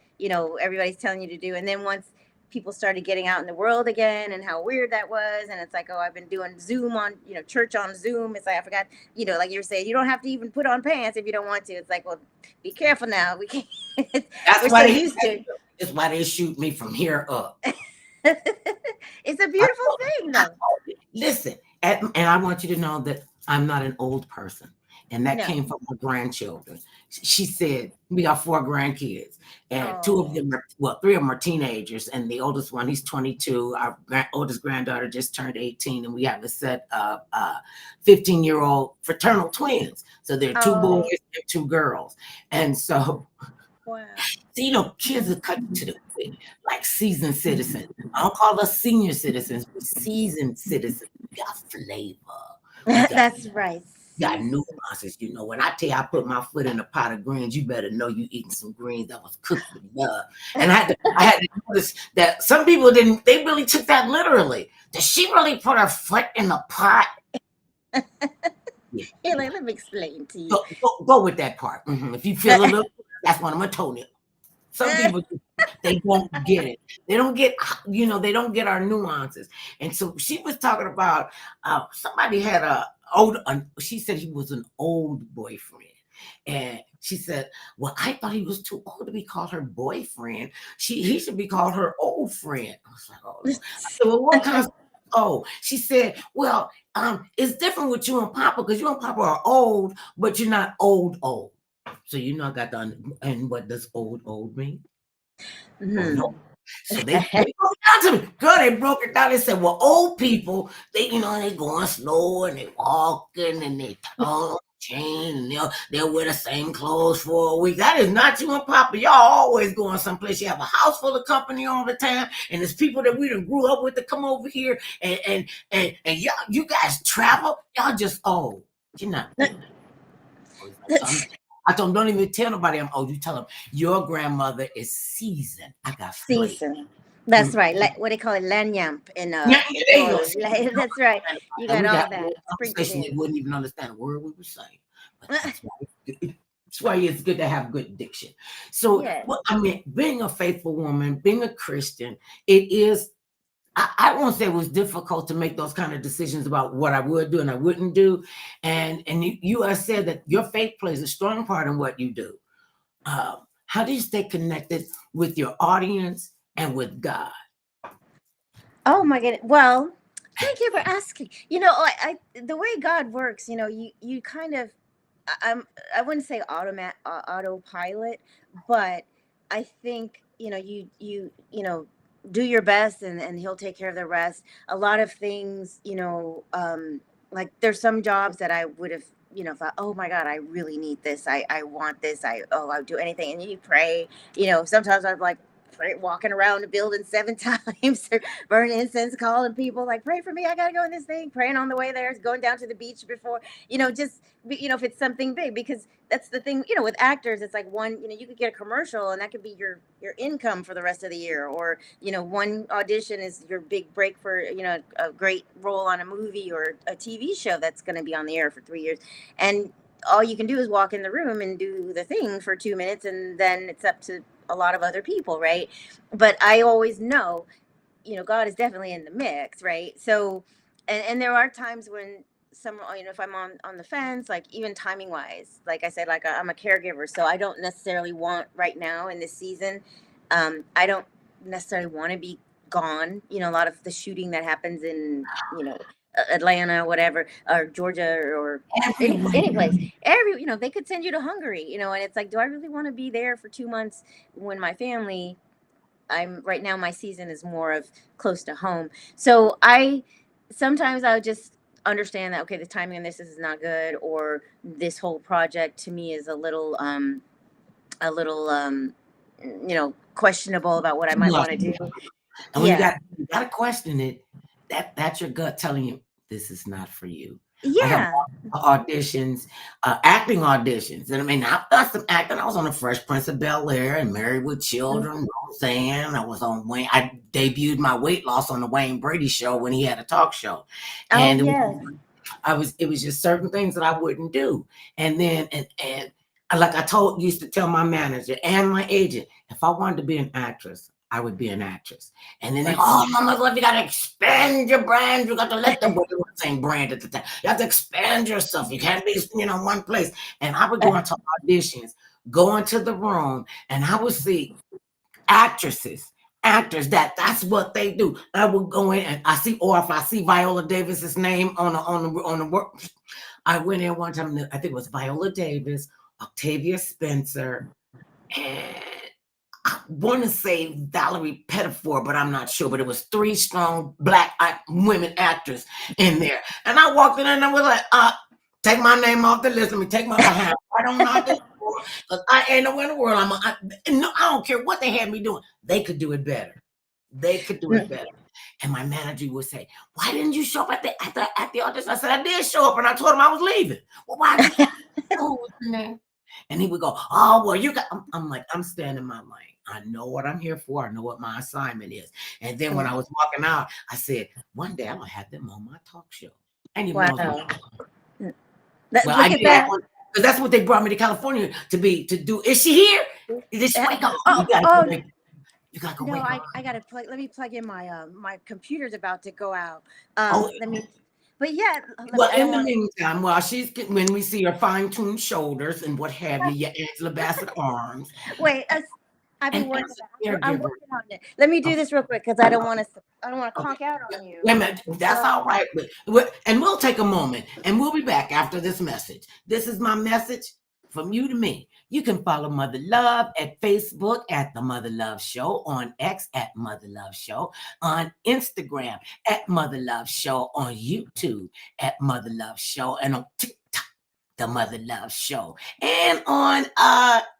everybody's telling you to do. And then once people started getting out in the world again and how weird that was, and it's like, oh, I've been doing Zoom on, church on Zoom. It's like, I forgot, like you're saying, you don't have to even put on pants if you don't want to. It's like, well, be careful now. We can't. That's why it's why they shoot me from here up. It's a beautiful thing, though. Listen, and I want you to know that I'm not an old person. And that came from my grandchildren. She said, we got 4 grandkids, and 2 of them 3 of them are teenagers. And the oldest one, he's 22. Our oldest granddaughter just turned 18. And we have a set of 15-year-old fraternal twins. So there are 2 boys and 2 girls. And so, kids are cut to the quick, like seasoned citizens. I don't call us senior citizens, but seasoned citizens. We got flavor. That's right. Got nuances, when I tell you I put my foot in a pot of greens, you better know you eating some greens that was cooked with love. And I had to notice that some people they really took that literally. Did she really put her foot in the pot? Yeah. Like, let me explain to you. Go with that part. If you feel a little, that's what I'm gonna tell you. Some people, they don't get it. They don't get, they don't get our nuances. And so she was talking about somebody had she said he was an old boyfriend. And she said, well, I thought he was too old to be called her boyfriend. He should be called her old friend. I was like, oh, Lord. I said, well, what kind of, oh, she said, well, it's different with you and Papa because you and Papa are old, but you're not old. So I got and what does old mean? Well, no. So they broke it down to me. Girl, they broke it down. They said, well, old people, they going slow and they walking and they talk, chain, and they'll wear the same clothes for a week. That is not you and Papa. Y'all always going someplace. You have a house full of company all the time, and there's people that we done grew up with that come over here, and y'all, you guys travel. Y'all just old. You're not. I told them, don't even tell nobody I'm old. You tell them your grandmother is seasoned. I got seasoned. That's right. Like what they call it, lanyamp in that's right. You got all that. They wouldn't even understand a word we were saying. But that's why it's good to have good diction. So, well, I mean, being a faithful woman, being a Christian, it is. I won't say it was difficult to make those kind of decisions about what I would do and I wouldn't do. And you have said that your faith plays a strong part in what you do. How do you stay connected with your audience and with God? Oh my goodness. Well, thank you for asking. The way God works, you kind of, I wouldn't say autopilot, but I think, you do your best and he'll take care of the rest. A lot of things, like there's some jobs that I would have, thought, oh my God, I really need this. I want this. I'll do anything. And you pray, sometimes I'm like, walking around the building 7 times, burning incense, calling people like, pray for me. I got to go in this thing, praying on the way there, going down to the beach before, if it's something big, because that's the thing, with actors, it's like you could get a commercial and that could be your income for the rest of the year. Or, one audition is your big break for, a great role on a movie or a TV show that's going to be on the air for 3 years. And all you can do is walk in the room and do the thing for 2 minutes. And then it's up to a lot of other people, right? But I always know, God is definitely in the mix, right? So, and there are times when if I'm on the fence, like even timing wise, like I said, like I'm a caregiver, so I don't necessarily want right now in this season, I don't necessarily want to be gone. A lot of the shooting that happens in, Atlanta, whatever, or Georgia, or any place. They could send you to Hungary, and it's like, do I really want to be there for 2 months when my family? Right now, my season is more of close to home. So sometimes I would just understand that, okay, the timing on this is not good, or this whole project to me is a little questionable about what I might want to do. And when you got to question it, that's your gut telling you this is not for you. Yeah. I have auditions, acting auditions. And I mean, I've done some acting. I was on The Fresh Prince of Bel-Air and Married with Children, Roseanne. I was on Wayne. I debuted my weight loss on the Wayne Brady show when he had a talk show. And it was just certain things that I wouldn't do. And then, and like I used to tell my manager and my agent, if I wanted to be an actress, I would be an actress. And then they, oh my God, you got to expand your brand. You got to let them go to the same brand at the time. You have to expand yourself. You can't be, one place. And I would go into auditions, go into the room, and I would see actors, that's what they do. I would go in and if I see Viola Davis's name on the work. I went in one time, I think it was Viola Davis, Octavia Spencer, and I want to say Valerie Pettiford, but I'm not sure. But it was 3 strong Black women actors in there. And I walked in and I was like, take my name off the list. Let me take my behind. I don't know this because I ain't nowhere in the world. I don't care what they had me doing. They could do it better. And my manager would say, why didn't you show up at the audition? I said, I did show up and I told him I was leaving. Well, why did you And he would go, oh, well, you got, I'm like, I'm staying in my lane. I know what I'm here for. I know what my assignment is. And then when I was walking out, I said, one day I'm going to have them on my talk show. And Well, Look I at did that that. one because that's what they brought me to California to do. Is she here? Did she wake up? Oh, oh You gotta go no, wake her up. I gotta plug. Let me plug in my my computer's about to go out. Oh, Let me. But yeah, well, I in don't the want. meantime, while when we see her fine-tuned shoulders and what have you, your Angela Bassett arms, Wait, I've been and working. as a I'm caregiver. working on it. Let me do Okay, this real quick because I don't want to. I don't want to okay. conk out on you. Wait a minute. That's all right. And we'll take a moment and we'll be back after this message. This is my message from you to me. You can follow Mother Love at Facebook at The Mother Love Show, on X at Mother Love Show, on Instagram at Mother Love Show, on YouTube at Mother Love Show, and on TikTok, The Mother Love Show, and on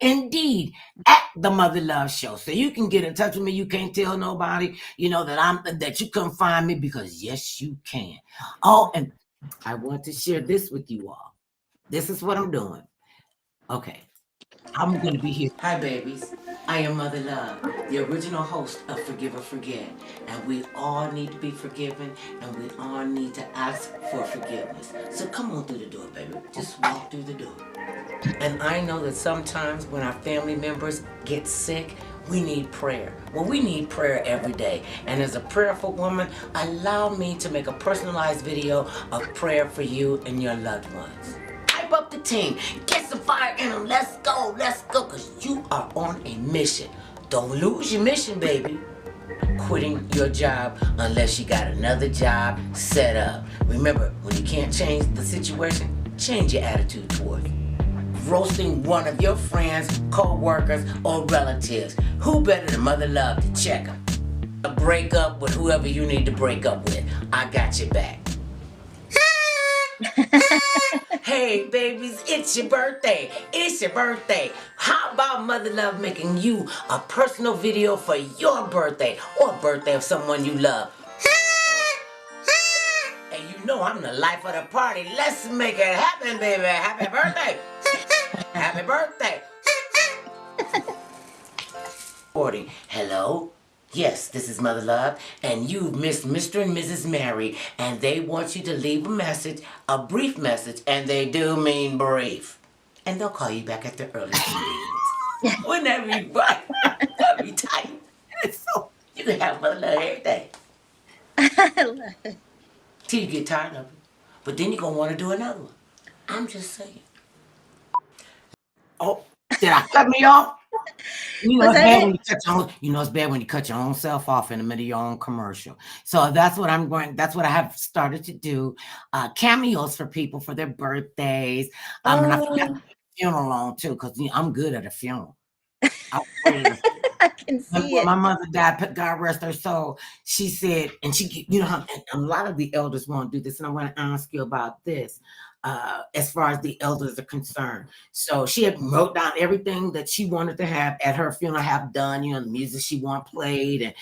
Indeed at The Mother Love Show. So you can get in touch with me. You can't tell nobody, that you couldn't find me, because yes, you can. Oh, and I want to share this with you all. This is what I'm doing. Okay. I'm going to be here. Hi, babies. I am Mother Love, the original host of Forgive or Forget. And we all need to be forgiven, and we all need to ask for forgiveness. So come on through the door, baby. Just walk through the door. And I know that sometimes when our family members get sick, we need prayer. Well, we need prayer every day. And as a prayerful woman, allow me to make a personalized video of prayer for you and your loved ones. Hype up the team. Get some fire in them. Let's go, because you are on a mission. Don't lose your mission, baby. Quitting your job unless you got another job set up. Remember, when you can't change the situation, change your attitude towards it. Roasting one of your friends, co-workers, or relatives. Who better than Mother Love to check them? A break up with whoever you need to break up with. I got your back. Hey, babies, it's your birthday. It's your birthday. How about Mother Love making you a personal video for your birthday or birthday of someone you love? And you know I'm the life of the party. Let's make it happen, baby. Happy birthday. Happy birthday. 40. Hello? Yes, this is Mother Love, and you've missed Mr. and Mrs. Mary, and they want you to leave a message, a brief message, and they do mean brief. And they'll call you back at the earliest convenience. Wouldn't that be right? That'd be tight. So you can have Mother Love every day. I love it. Till you get tired of it. But then you're going to want to do another one. I'm just saying. Oh, did I cut me off? You know, it's bad when you cut your own, it's bad when you cut your own self off in the middle of your own commercial. So that's what that's what I have started to do. Cameos for people for their birthdays. And I forgot to funeral on too, because I'm good at a funeral. I can see when it. my mother died, God rest her soul, she said, and she, a lot of the elders won't do this, and I want to ask you about this. As far as the elders are concerned. So she had wrote down everything that she wanted to have at her funeral have done, the music she want played, and,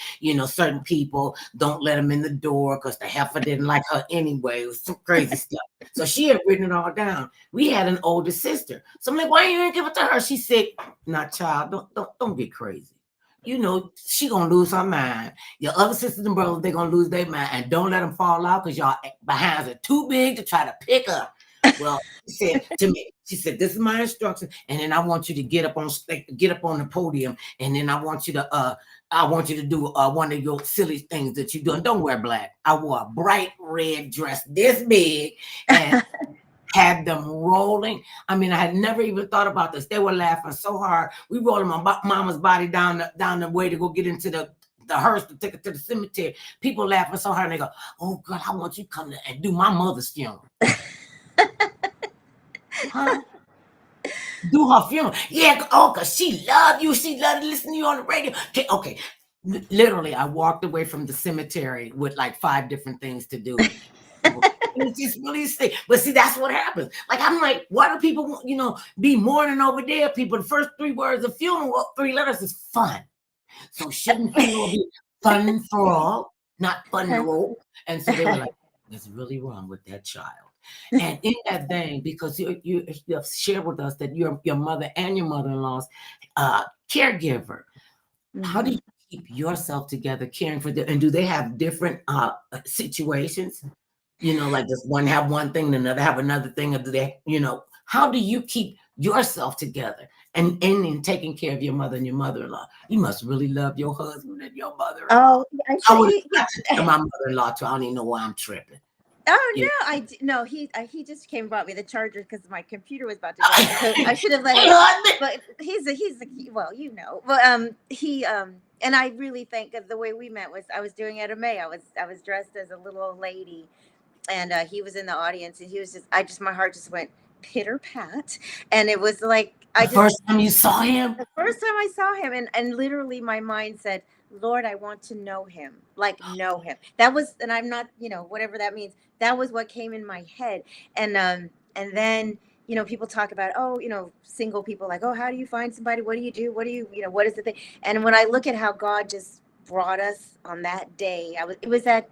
certain people don't let them in the door because the heifer didn't like her anyway. It was some crazy stuff. So she had written it all down. We had an older sister. So I'm like, why you didn't give it to her? She said, "Not child, don't get crazy. She gonna lose her mind. Your other sisters and brothers, they gonna lose their mind. And don't let them fall out because y'all behinds are too big to try to pick up." Well, she said to me, "This is my instruction, and then I want you to get up on the podium, and then I want you to do one of your silly things that you do. And don't wear black." I wore a bright red dress this big and had them rolling. I mean, I had never even thought about this. They were laughing so hard. We rolling my mama's body down the way to go get into the hearse to take it to the cemetery. People laughing so hard, and they go, "Oh God, I want you to come and do my mother's funeral." Huh? Do her funeral. Yeah, because she loved you. She loved to listen to you on the radio. Okay. Literally, I walked away from the cemetery with like 5 different things to do. It's just really sick. But see, that's what happens. Like, I'm like, why do people, be mourning over there? People, the first 3 words of funeral, 3 letters is fun. So shouldn't funeral be fun for all, not funeral? And so they were like, what's really wrong with that child? And in that vein, because you have shared with us that you're your mother and your mother-in-law's caregiver, how do you keep yourself together caring for them? And do they have different situations? Like just one have one thing, and another have another thing, or do they, how do you keep yourself together and in taking care of your mother and your mother-in-law? You must really love your husband and your mother-in-law. Oh, I would have to tell my mother-in-law too. I don't even know why I'm tripping. Oh no, no. He just came and brought me the charger because my computer was about to die. So I should have let him. But he's well, But he and I really think that the way we met was I was doing Etta Mae. I was dressed as a little old lady, and he was in the audience, and he was my heart just went pitter pat, and it was like first time you saw him. The first time I saw him, and literally my mind said, Lord, I want to know him, like know him. That was, and I'm not, whatever that means. That was what came in my head. And then, people talk about, single people, like, oh, how do you find somebody? What do you do? What do you, what is the thing? And when I look at how God just brought us on that day, it was at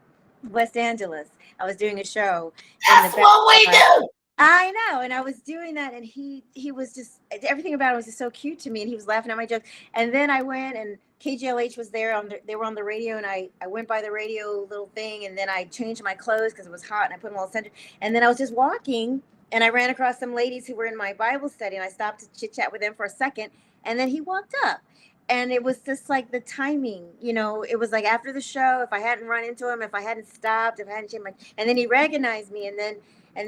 West Angeles. I was doing a show. That's what we do. I know, and I was doing that, and he was just, everything about it was just so cute to me, and he was laughing at my jokes. And then I went, and KGLH was there they were on the radio, and I went by the radio little thing, and then I changed my clothes because it was hot, and I put them all center. And then I was just walking, and I ran across some ladies who were in my Bible study, and I stopped to chit chat with them for a second, and then he walked up. And it was just like the timing, it was like after the show, if I hadn't run into him, if I hadn't stopped, if I hadn't changed and then he recognized me, and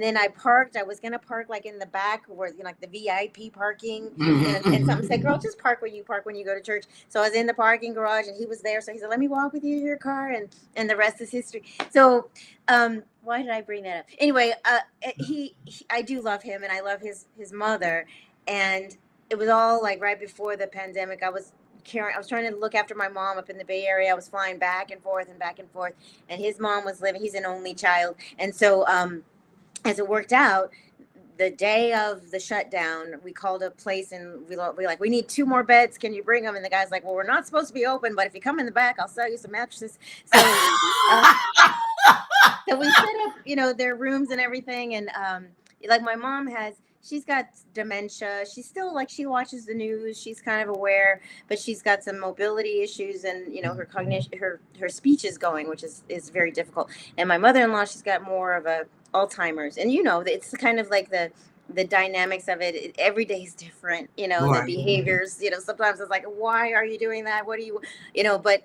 then I parked. I was gonna park like in the back, where like the VIP parking, and something said, "Girl, just park when you go to church." So I was in the parking garage, and he was there. So he said, "Let me walk with you to your car," and the rest is history. So, why did I bring that up? Anyway, I do love him, and I love his mother, and it was all like right before the pandemic. I was trying to look after my mom up in the Bay Area. I was flying back and forth, and his mom was living. He's an only child, and so as it worked out, the day of the shutdown, we called a place, and we need 2 more beds. Can you bring them? And the guy's like, well, we're not supposed to be open, but if you come in the back, I'll sell you some mattresses. So, so we set up, their rooms and everything. And like my mom she's got dementia. She's still she watches the news. She's kind of aware, but she's got some mobility issues, and her cognition, her speech is going, which is very difficult. And my mother-in-law, she's got more of a Alzheimer's, and it's kind of like the dynamics of it. Every day is different, Right. The behaviors, sometimes it's like, why are you doing that? What do you, but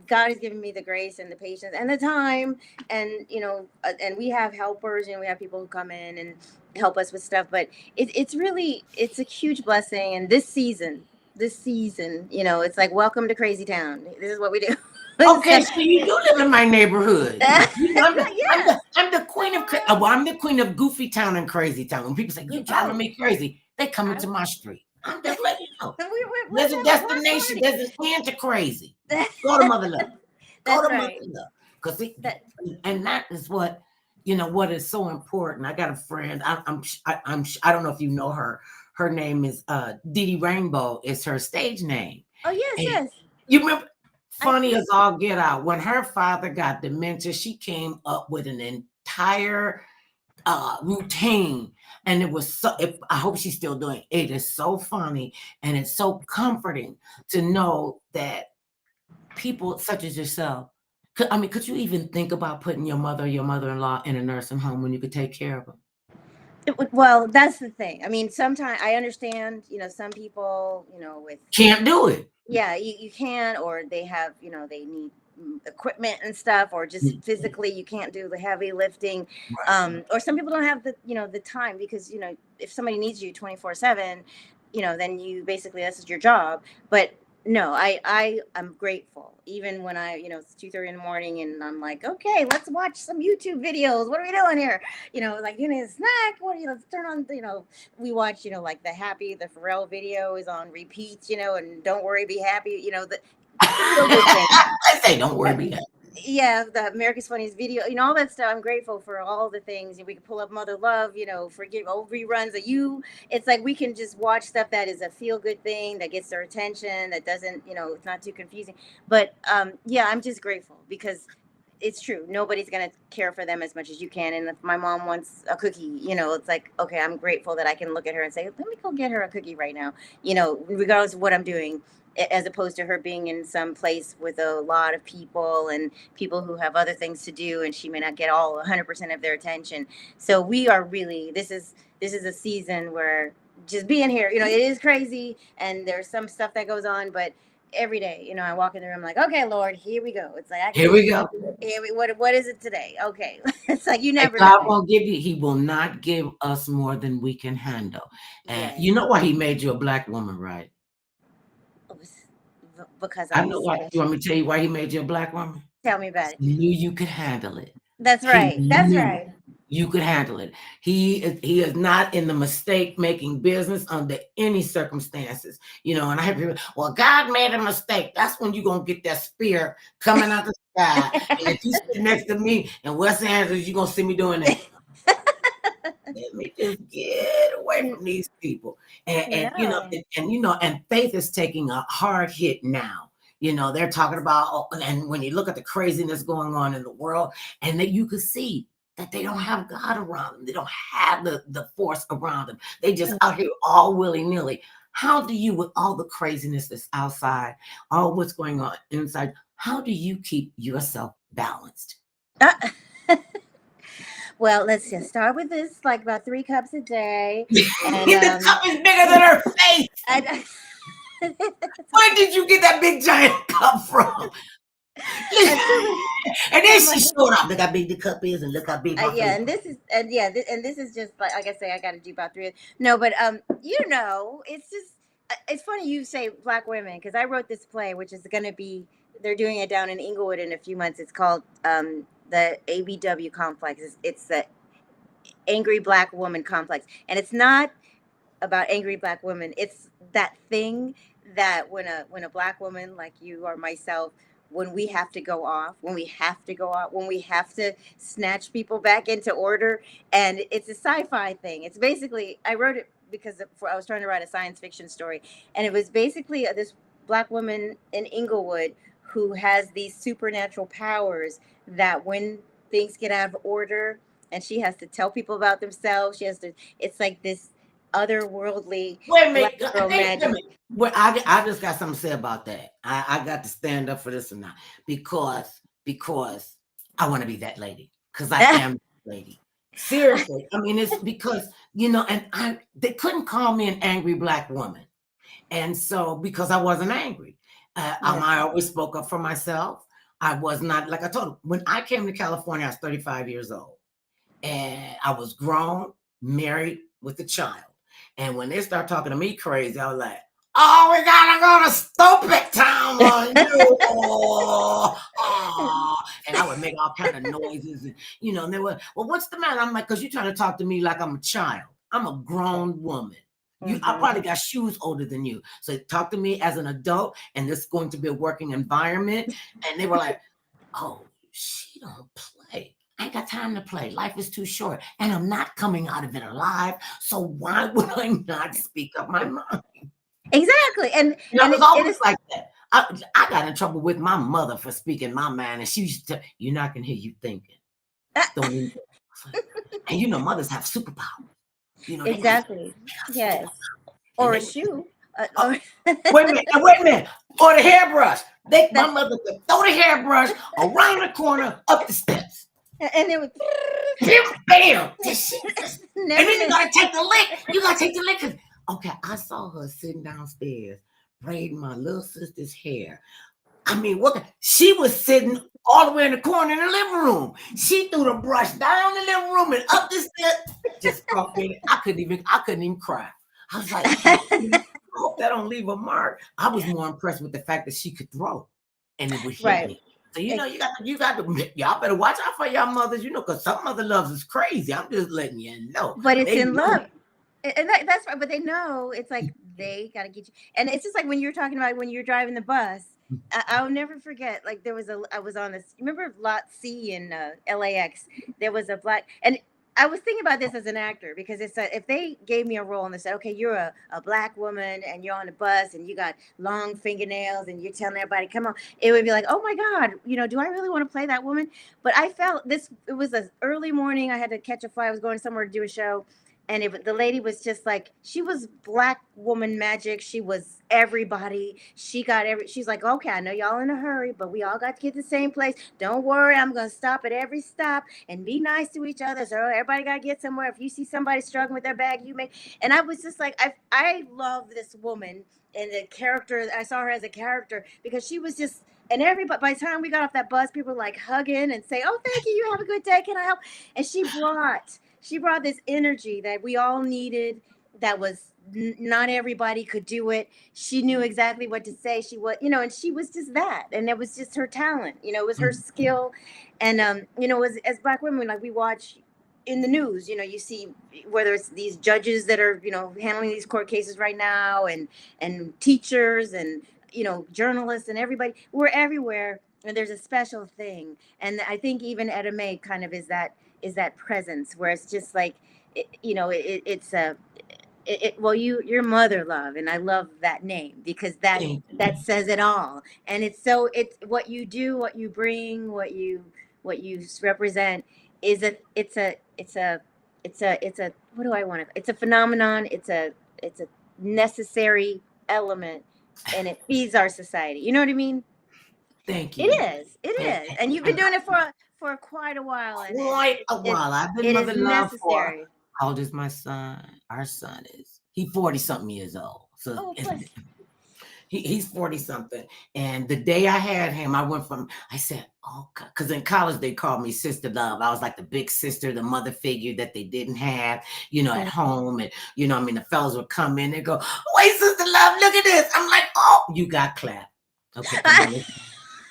God has given me the grace and the patience and the time, and and we have helpers, we have people who come in and help us with stuff, but it's a huge blessing. And this season, it's like, welcome to Crazy Town. This is what we do. Okay, so you do live in my neighborhood. I'm the queen of I'm the queen of Goofy Town and Crazy Town. When people say you're driving me crazy, they come into my street. I'm just letting you know. There's a destination. There's an end to crazy. Go to Mother Love. Go to Mother Love. And that is what what is so important. I got a friend. I don't know if you know her. Her name is Dee Dee Rainbow. Is her stage name. Oh yes, and yes. You remember? Funny as all get out. When her father got dementia, she came up with an entire routine, and it was so. I hope she's still doing it. It is so funny, and it's so comforting to know that people such as yourself. Could you even think about putting your mother or your mother-in-law in a nursing home when you could take care of them? Well, that's the thing. Sometimes I understand. Some people, with can't do it. Yeah, you can, or they have, they need equipment and stuff, or just physically you can't do the heavy lifting. Right. Or some people don't have the, the time, because, if somebody needs you 24/7, then you basically, this is your job. But no, I'm grateful. Even when it's 2:30 in the morning and I'm like, okay, let's watch some YouTube videos. What are we doing here? Like, you need a snack. Let's turn on, we watch, like the Pharrell video is on repeat, and Don't Worry, Be Happy, I say, don't worry, be happy. Yeah, the America's Funniest Video, all that stuff. I'm grateful for all the things. We can pull up Mother Love, forget old reruns of You. It's like we can just watch stuff that is a feel-good thing that gets their attention, that doesn't, it's not too confusing. But yeah, I'm just grateful because it's true. Nobody's going to care for them as much as you can. And if my mom wants a cookie, it's like, okay, I'm grateful that I can look at her and say, let me go get her a cookie right now, regardless of what I'm doing, as opposed to her being in some place with a lot of people and people who have other things to do, and she may not get all 100% of their attention. So we are really, this is a season where just being here, it is crazy and there's some stuff that goes on, but every day, I walk in the room like, okay, Lord, here we go. It's like, here we go. What is it today? Okay. It's like, you never God know. won't give you, he will not give us more than we can handle. And Yeah. you know why he made you a black woman, right? Because I I'm know why. You want me to tell you why he made you a black woman? Tell me about it. He knew you could handle it. That's He right. That's knew right. you could handle it. He is not in the mistake making business under any circumstances. And I have people, well, God made a mistake. That's when you're gonna get that spear coming out the sky. And if you sit next to me in West Angeles, you're gonna see me doing that. Let me just get away from these people. And faith is taking a hard hit now. They're talking about, and when you look at the craziness going on in the world, and that you could see that they don't have God around them. They don't have the force around them. They just out here all willy-nilly. How do you, with all the craziness that's outside, all what's going on inside, how do you keep yourself balanced? Well, let's just start with this, like about 3 cups a day. And the cup is bigger than her face. Where did you get that big giant cup from? And then she showed up. Look how big the cup is, and look how big my face. And this is just like I say, I got to do about 3. No, but it's just, it's funny you say black women, because I wrote this play, which is going to be, they're doing it down in Inglewood in a few months. It's called the ABW complex. It's the Angry Black Woman complex, and it's not about angry black women. It's that thing that when a black woman like you or myself, when we have to go off, when we have to snatch people back into order. And it's a sci-fi thing. It's basically, I wrote it because I was trying to write a science fiction story, and it was basically this black woman in Inglewood who has these supernatural powers that when things get out of order and she has to tell people about themselves, it's like this otherworldly. Wait a minute. Well, I just got something to say about that. I got to stand up for this or not, because I want to be that lady, because I am that lady. Seriously. I mean, it's because, and they couldn't call me an angry black woman. And so, because I wasn't angry, I always spoke up for myself. I was not, like I told them, when I came to California, I was 35 years old, and I was grown, married with a child. And when they start talking to me crazy, I was like, oh, we gotta go to stupid town on you. And I would make all kind of noises. And they were, well, what's the matter? I'm like, because you're trying to talk to me like I'm a child. I'm a grown woman. I probably got shoes older than you. So talk to me as an adult, and this is going to be a working environment. And they were like, oh, she don't play. I ain't got time to play. Life is too short, and I'm not coming out of it alive. So why would I not speak up my mind? Exactly. And it was always like that. I got in trouble with my mother for speaking my mind, and she used to, you're not gonna hear you thinking. Don't even. And mothers have superpowers. Exactly. Yes. Or a shoe. Wait a minute. Or the hairbrush. My mother would throw the hairbrush around the corner, up the steps. And it would bam. And then you gotta take the lick. Okay, I saw her sitting downstairs braiding my little sister's hair. I mean, she was sitting all the way in the corner in the living room. She threw the brush down the living room and up the steps. Just I couldn't even cry. I was like, I hope that don't leave a mark. I was more impressed with the fact that she could throw, and it would hit me. So you got to, y'all better watch out for y'all mothers, because some mother loves is crazy. I'm just letting you know. But it's in love. And that's right. But they know it's like they got to get you. And it's just like when you're talking about when you're driving the bus. I'll never forget. Like I was on this. Remember Lot C in LAX? There was a black, and I was thinking about this as an actor because it's if they gave me a role and they said, okay, you're a black woman and you're on a bus and you got long fingernails and you're telling everybody, come on, it would be like, oh my God, do I really want to play that woman? But I felt this, it was an early morning. I had to catch a flight. I was going somewhere to do a show. And the lady was just like, she was black woman magic. She was everybody. She's like, okay, I know y'all in a hurry, but we all got to get to the same place. Don't worry, I'm going to stop at every stop and be nice to each other. So everybody got to get somewhere. If you see somebody struggling with their bag, you make. And I was just like, I love this woman and the character. I saw her as a character because she was just, and everybody, by the time we got off that bus, people were like hugging and say, oh, thank you. You have a good day. Can I help? And she brought this energy that we all needed. That was not everybody could do it. She knew exactly what to say. She was, and she was just that, and it was just her talent. It was her skill, and as black women, like we watch in the news, you see whether it's these judges that are handling these court cases right now, and teachers, and journalists, and everybody. We're everywhere, and there's a special thing, and I think even Etta Mae kind of is that presence where it's just like you're Mother Love, and I love that name because that says it all. And it's what you do, what you bring, what you represent is what do I want to, it's a phenomenon. It's a necessary element, and it feeds our society. You know what I mean? Thank you. It is, and you've been doing it for quite a while. Quite a while. I've been Mother Love necessary. for. How old is my son? Our son he's 40-something years old. So he's 40-something. And the day I had him, I said, oh, God, because in college they called me Sister Love. I was like the big sister, the mother figure that they didn't have, at home. And, the fellas would come in and go, wait, Sister Love, look at this. I'm like, oh, you got clapped. Okay,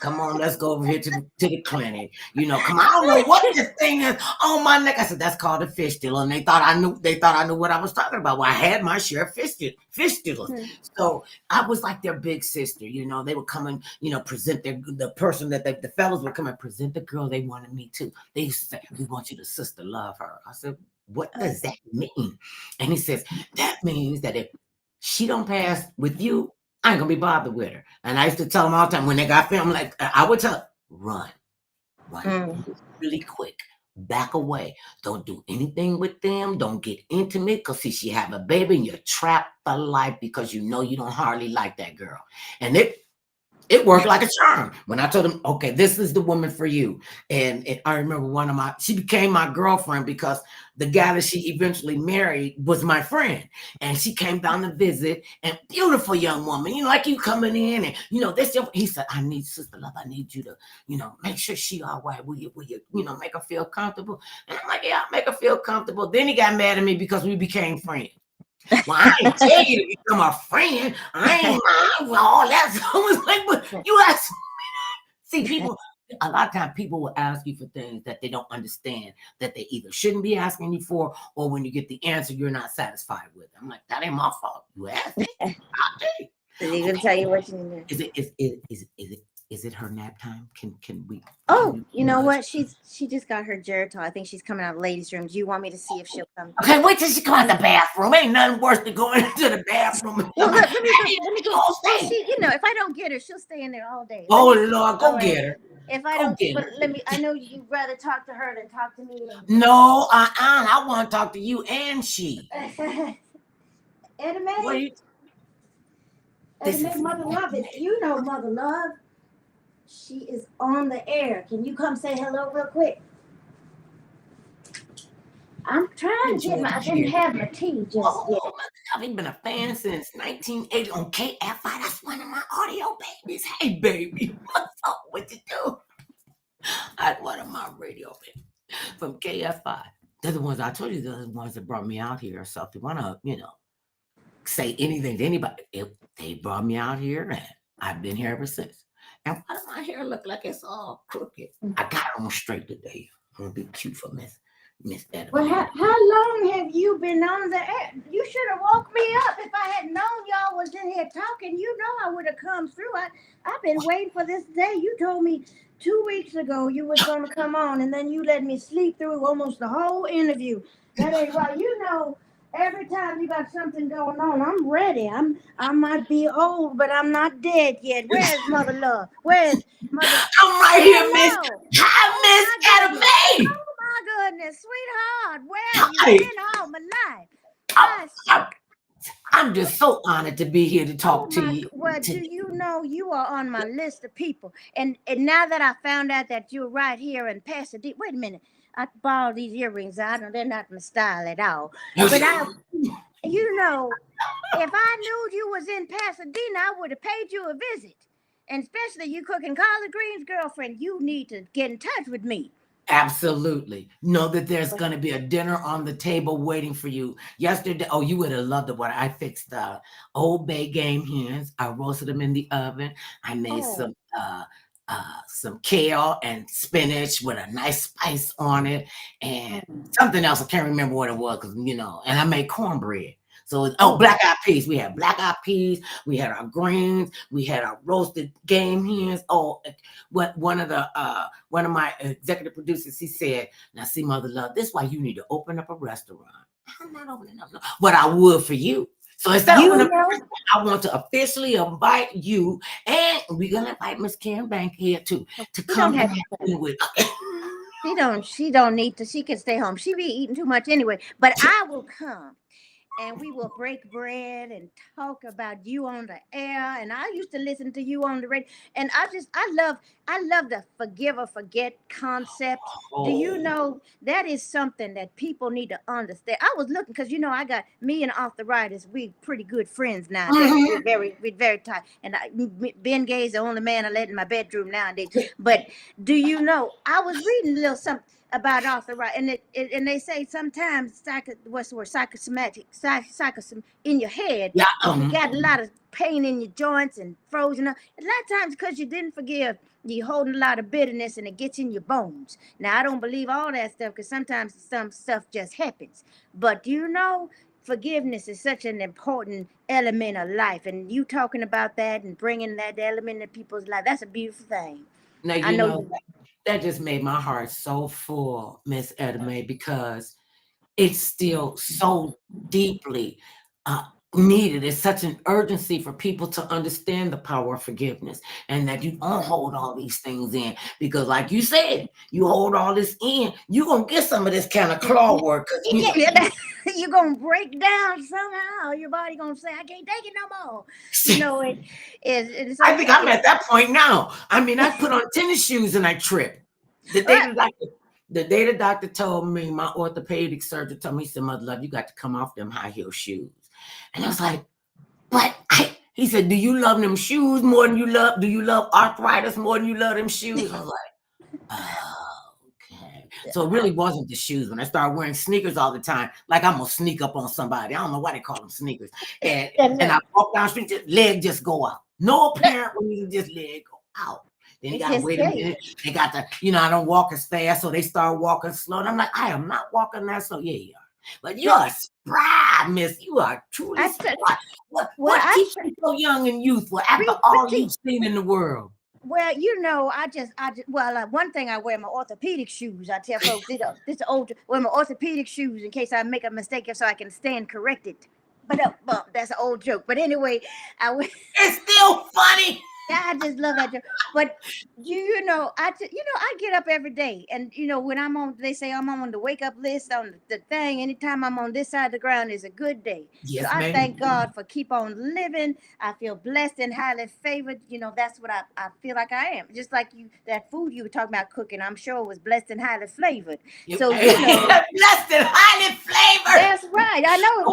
come on, let's go over here to the clinic. Come on, I don't know what this thing is on my neck. I said, that's called a fistula. And they thought I knew what I was talking about. Well, I had my share of fistulas. So I was like their big sister. They would come and, present the person that the fellas would come and present the girl they wanted me to. They used to say, we want you to Sister Love her. I said, what does that mean? And he says, that means that if she don't pass with you, I ain't gonna be bothered with her. And I used to tell them all the time when they got film, like I would tell, run really quick, back away. Don't do anything with them. Don't get intimate because she have a baby and you're trapped for life because you don't hardly like that girl. And it worked like a charm. When I told them, okay, this is the woman for you. And I remember she became my girlfriend because the guy that she eventually married was my friend. And she came down to visit, and beautiful young woman, like you coming in and, he said, I need Sister Love. I need you to, make sure she all right. Will you, make her feel comfortable? And I'm like, yeah, I'll make her feel comfortable. Then he got mad at me because we became friends. Well, I ain't tell you to become a friend. I ain't mind all that. So I was like, but you asked me. See, people, a lot of times people will ask you for things that they don't understand, that they either shouldn't be asking you for, or when you get the answer, you're not satisfied with. I'm like, that ain't my fault. You asked me. I'll tell you. Is he gonna tell you what you need to do? Is it her nap time? Can we? You know what? She just got her Geritol. I think she's coming out of ladies' room. Do you want me to see if she'll come? Okay, wait till she come out the bathroom. Ain't nothing worse than going into the bathroom. Well, let me go. If I don't get her, she'll stay in there all day. Lord, go get her. If I don't, but I know you'd rather talk to her than talk to me. No, I want to talk to you and she. Etta Mae. Etta Mae, Mother Love. Mother Love. She is on the air. Can you come say hello real quick? I'm trying to I didn't have my tea just yet. I've been a fan since 1980 on KFI. That's one of my audio babies. Hey, baby, what's up? What you do? I had one of my radio babies from KFI. They're the ones I told you. They're the ones that brought me out here. So if you want to, say anything to anybody, they brought me out here, and I've been here ever since. And why does my hair look like it's all crooked? I got it on straight today. I'm gonna be cute for Miss Miss Etta Well, Mae. how long have you been on the air? You should have woke me up. If I had known y'all was in here talking, you know I would have come through. I've been waiting for this day. You told me 2 weeks ago you was going to come on, and then you let me sleep through almost the whole interview. That ain't right. You know, every time you got something going on, I'm ready. I might be old, but I'm not dead yet. Where's Mother Love? Where's Mother? I'm right here, Miss. Hello. Hi, Miss Etta Mae. Oh my goodness, sweetheart, where have you Hi. been all my life? I'm, I'm just so honored to be here to talk to you. Well, do you know you are on my list of people? And now that I found out that you're right here in Pasadena, wait a minute, I borrowed these earrings. I know they're not my style at all. But you know, if I knew you was in Pasadena, I would have paid you a visit. And especially you cooking collard greens, girlfriend, you need to get in touch with me. Absolutely. Know that there's going to be a dinner on the table waiting for you. Yesterday, oh, you would have loved it. What I fixed Old Bay game hens. I roasted them in the oven. I made some kale and spinach with a nice spice on it, and something else. I can't remember what it was because and I made cornbread. So black eyed peas. We had black eyed peas. We had our greens. We had our roasted game hens. One of my executive producers, he said, "Now see, Mother Love, this is why you need to open up a restaurant." I'm not opening up, but I would for you. So instead of opening up a restaurant, I want to officially invite you, and we're gonna invite Miss Karen Bankhead too to come and with. She don't need to. She can stay home. She be eating too much anyway. But I will come. And we will break bread and talk about you on the air. And I used to listen to you on the radio. And I love the forgive or forget concept. Do you know that is something that people need to understand? I was looking because I got me and arthritis. We pretty good friends nowadays. Mm-hmm. We're very tight. And Ben Gay's the only man I let in my bedroom nowadays. But do you know? I was reading a little something about arthritis, and they say sometimes psychosomatic in your head. Yeah. You got a lot of pain in your joints and frozen up. A lot of times because you didn't forgive, you're holding a lot of bitterness and it gets in your bones. Now I don't believe all that stuff because sometimes some stuff just happens. But forgiveness is such an important element of life, and you talking about that and bringing that element in people's life, that's a beautiful thing. Now I know that just made my heart so full, Miss Etta Mae, because it's still so deeply needed. It's such an urgency for people to understand the power of forgiveness, and that you don't hold all these things in, because like you said, you hold all this in, you're going to get some of this kind of claw work. You're going to break down somehow. Your body going to say, I can't take it no more. I think I'm at that point now. I mean, I put on tennis shoes and I trip. The day the doctor told me, my orthopedic surgeon told me, he said, Mother Love, you got to come off them high heel shoes. And I was like, but he said, do you love them shoes more than do you love arthritis more than you love them shoes? I was like, oh, okay. So it really wasn't the shoes. When I started wearing sneakers all the time, like I'm going to sneak up on somebody. I don't know why they call them sneakers. And I walk down the street, leg just go out. No apparent reason, just leg go out. Then you gotta wait a minute. They got to, I don't walk as fast, so they start walking slow. And I'm like, I am not walking that slow. Yeah, you are. But you are spry, miss. You are truly spry. What keeps you so young and youthful after all you've seen in the world? Well, one thing I wear my orthopedic shoes. I tell folks, wear my orthopedic shoes in case I make a mistake so I can stand corrected. But that's an old joke. But anyway, it's still funny. I just love that joke. But I get up every day, and when they say I'm on the wake up list on the thing. Anytime I'm on this side of the ground is a good day. Yes, so I thank God for keep on living. I feel blessed and highly favored. That's what I feel like I am. Just like that food you were talking about cooking, I'm sure it was blessed and highly flavored. So blessed and highly flavored. That's right. I know it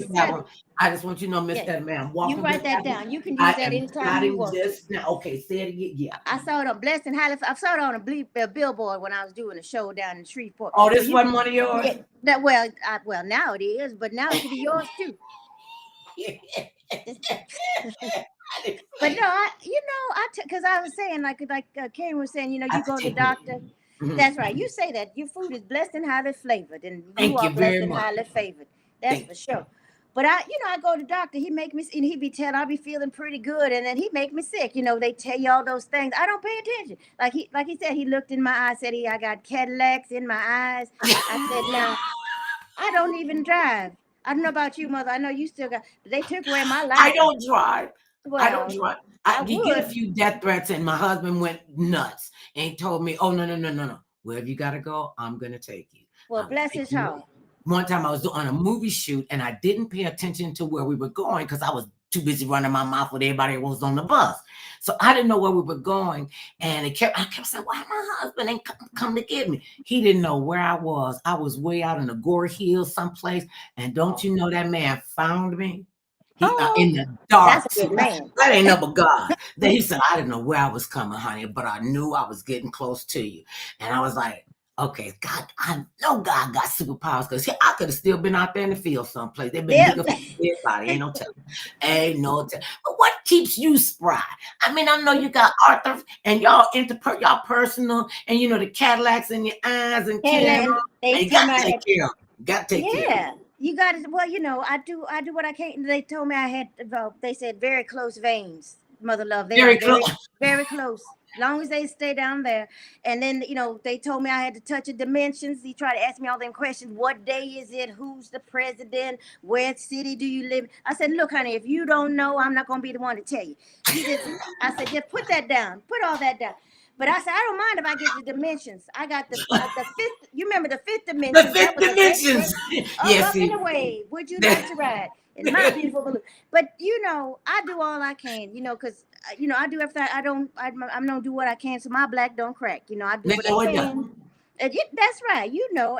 was. I just want you to know, Miss Etta Mae, I'm walking. You write that down. You can use that anytime you want. Okay, say it again. Yeah. I saw it on Blessed and Highly. I saw it on a billboard when I was doing a show down in Shreveport. Oh, this wasn't one of yours? Yeah, well, now it is, but now it could be yours too. But no, because I was saying, like Karen was saying, you go to the doctor. That's right. You say that your food is blessed and highly flavored, and you Thank are you blessed very and much. highly favored. That's Thank for you. sure. But I go to the doctor. He make me, and he be telling I be feeling pretty good, and then he make me sick. They tell you all those things. I don't pay attention. Like he said, he looked in my eyes, said I got Cadillacs in my eyes. I said, now I don't even drive. I don't know about you, mother. I know you still got. They took away my I license. don't drive. I don't Well, drive. I You get a would. few death threats, and my husband went nuts and he told me, "Oh no, no, no, no, no! Wherever you gotta go, I'm gonna take you." Well, I was bless like, his heart. one time I was on a movie shoot and I didn't pay attention to where we were going because I was too busy running my mouth with everybody who was on the bus. So I didn't know where we were going. And I kept saying, why my husband ain't come to get me? He didn't know where I was. I was way out in the Gore Hills someplace. And don't you know that man found me? He Oh, in the that's dark. a good man. That ain't no but God. Then he said, I didn't know where I was coming, honey, but I knew I was getting close to you. And I was like, okay, God, I know God got superpowers because I could have still been out there in the field someplace. They've been Yep. digging for dead body. Ain't no telling. Ain't no telling. But what keeps you spry? I mean, I know you got Arthur and y'all y'all personal, and the Cadillacs in your eyes and camera. And they And you told got me to I had. take care of them. You got to take care of them. Yeah, you got it. Well, I do what I can. They told me I had. Well, they said very close veins, mother love. They are Very very, close. very close. Long as they stay down there. And then they told me I had to touch the dimensions. He tried to ask me all them questions. What day is it? Who's the president? Where city do you live? I said, look, honey, if you don't know, I'm not gonna be the one to tell you. You just, I said, just put that down. Put all that down. But I said, I don't mind if I get the dimensions. I got the fifth. You remember the fifth The dimension? That fifth was a great dimensions. up, Yes, up and see. away. Would you like to ride in my beautiful balloon? But I do all I can. Because I do everything. I'm gonna do what I can so my black don't crack. I do what I No, it doesn't. can. And that's right.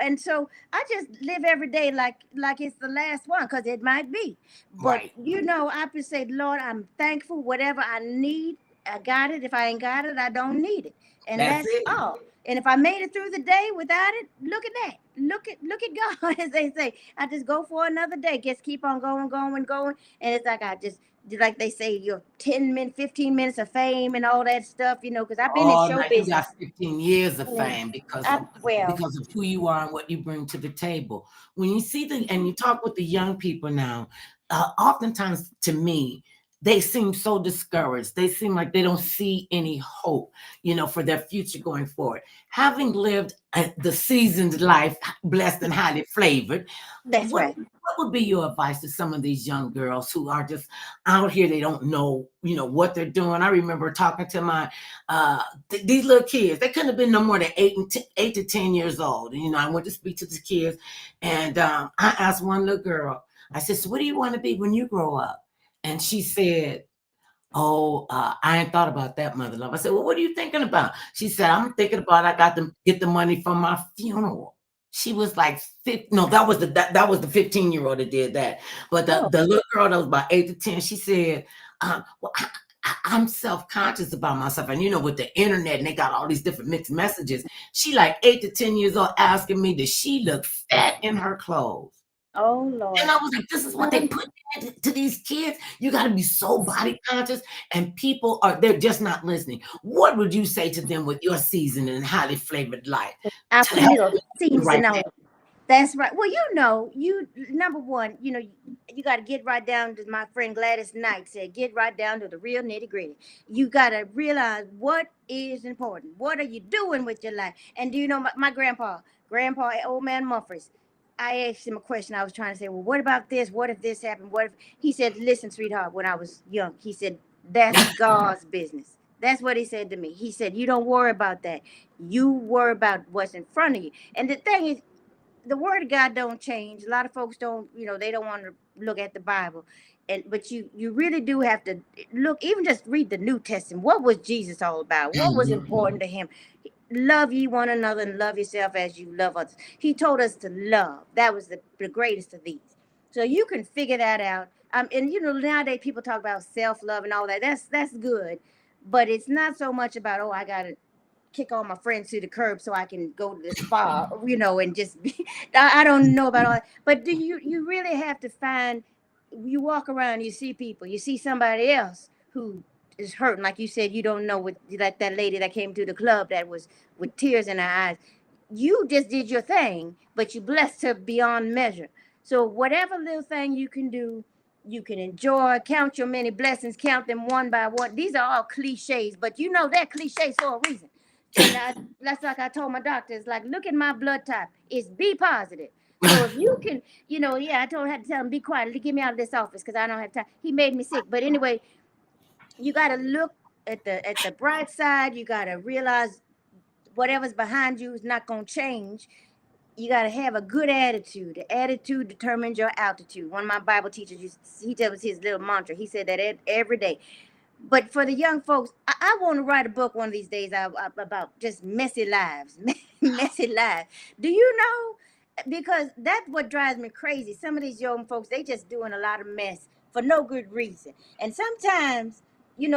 And so I just live every day like it's the last one because it might be. But Right. I just say, Lord, I'm thankful. Whatever I need, I got it. If I ain't got it, I don't need it, and That's that's it. all. And if I made it through the day without it, look at that. Look at God, as they say. I just go for another day. Just keep on going, going, going. And it's like I just like they say, your 10 minutes, 15 minutes of fame and all that stuff, because I've been in Oh, show now you got business. 15 years of Mm, fame because I, of well, because of who you are and what you bring to the table. When you see and you talk with the young people now, oftentimes to me, they seem so discouraged. They seem like they don't see any hope, for their future going forward. Having lived the seasoned life, blessed and highly flavored, that's what right. what would be your advice to some of these young girls who are just out here? They don't know, what they're doing. I remember talking to my these little kids. They couldn't have been no more than 8 to 10 years old. And I went to speak to the kids, and I asked one little girl. I said, "So what do you want to be when you grow up?" And she said, "Oh, I ain't thought about that, mother love." I said, "Well, what are you thinking about?" She said, "I'm thinking about I got to get the money from my funeral." She was like, no, that was the 15-year-old that did that. But Oh, the little girl that was about 8 to 10, she said, "Well, I'm self-conscious about myself." And with the internet and they got all these different mixed messages, she like 8 to 10 years old asking me, does she look fat in her clothes? oh And Lord. I was like, this is what they put to these kids. You got to be so body conscious, and they're just not listening. What would you say to them with your seasoned and highly flavored life I to put a help little them do the right season on thing? it. That's right. Well, you number one, you got to get right down to my friend Gladys Knight said, get right down to the real nitty gritty. You got to realize what is important. What are you doing with your life? And do you know my grandpa, old man Mumphries? I asked him a question. I was trying to say, well, what about this? What if this happened? What if he said, listen, sweetheart, when I was young, he said, that's God's business. That's what he said to me. He said, you don't worry about that. You worry about what's in front of you. And the thing is, the word of God don't change. A lot of folks don't, they don't want to look at the Bible. But you really do have to look, even just read the New Testament. What was Jesus all about? What was Mhm. important to him? Love ye one another and love yourself as you love others. He told us to love. That was the greatest of these. So you can figure that out. And nowadays people talk about self-love and all that. That's good. But it's not so much about, oh, I gotta kick all my friends to the curb so I can go to the spa, and just be, I don't know about all that. But do you really have to find, you walk around, you see people, you see somebody else who is hurting. Like you said, you don't know what, like that lady that came to the club that was with tears in her eyes. You just did your thing, but you blessed her beyond measure. So whatever little thing you can do, you can enjoy. Count your many blessings, count them one by one. These are all cliches, but you know they're cliches for a reason. And that's like I told my doctor, it's like, look at my blood type. It's B positive. So if you can, yeah, I told her, I had to tell him, be quiet, get me out of this office because I don't have time. He made me sick. But anyway, you got to look at the bright side. You got to realize whatever's behind you is not going to change. You got to have a good attitude. The attitude determines your altitude. One of my Bible teachers, he tells us his little mantra. He said that every day. But for the young folks, I want to write a book one of these days about just messy lives. Messy lives. Do you know? Because that's what drives me crazy. Some of these young folks, they just doing a lot of mess for no good reason. And sometimes, you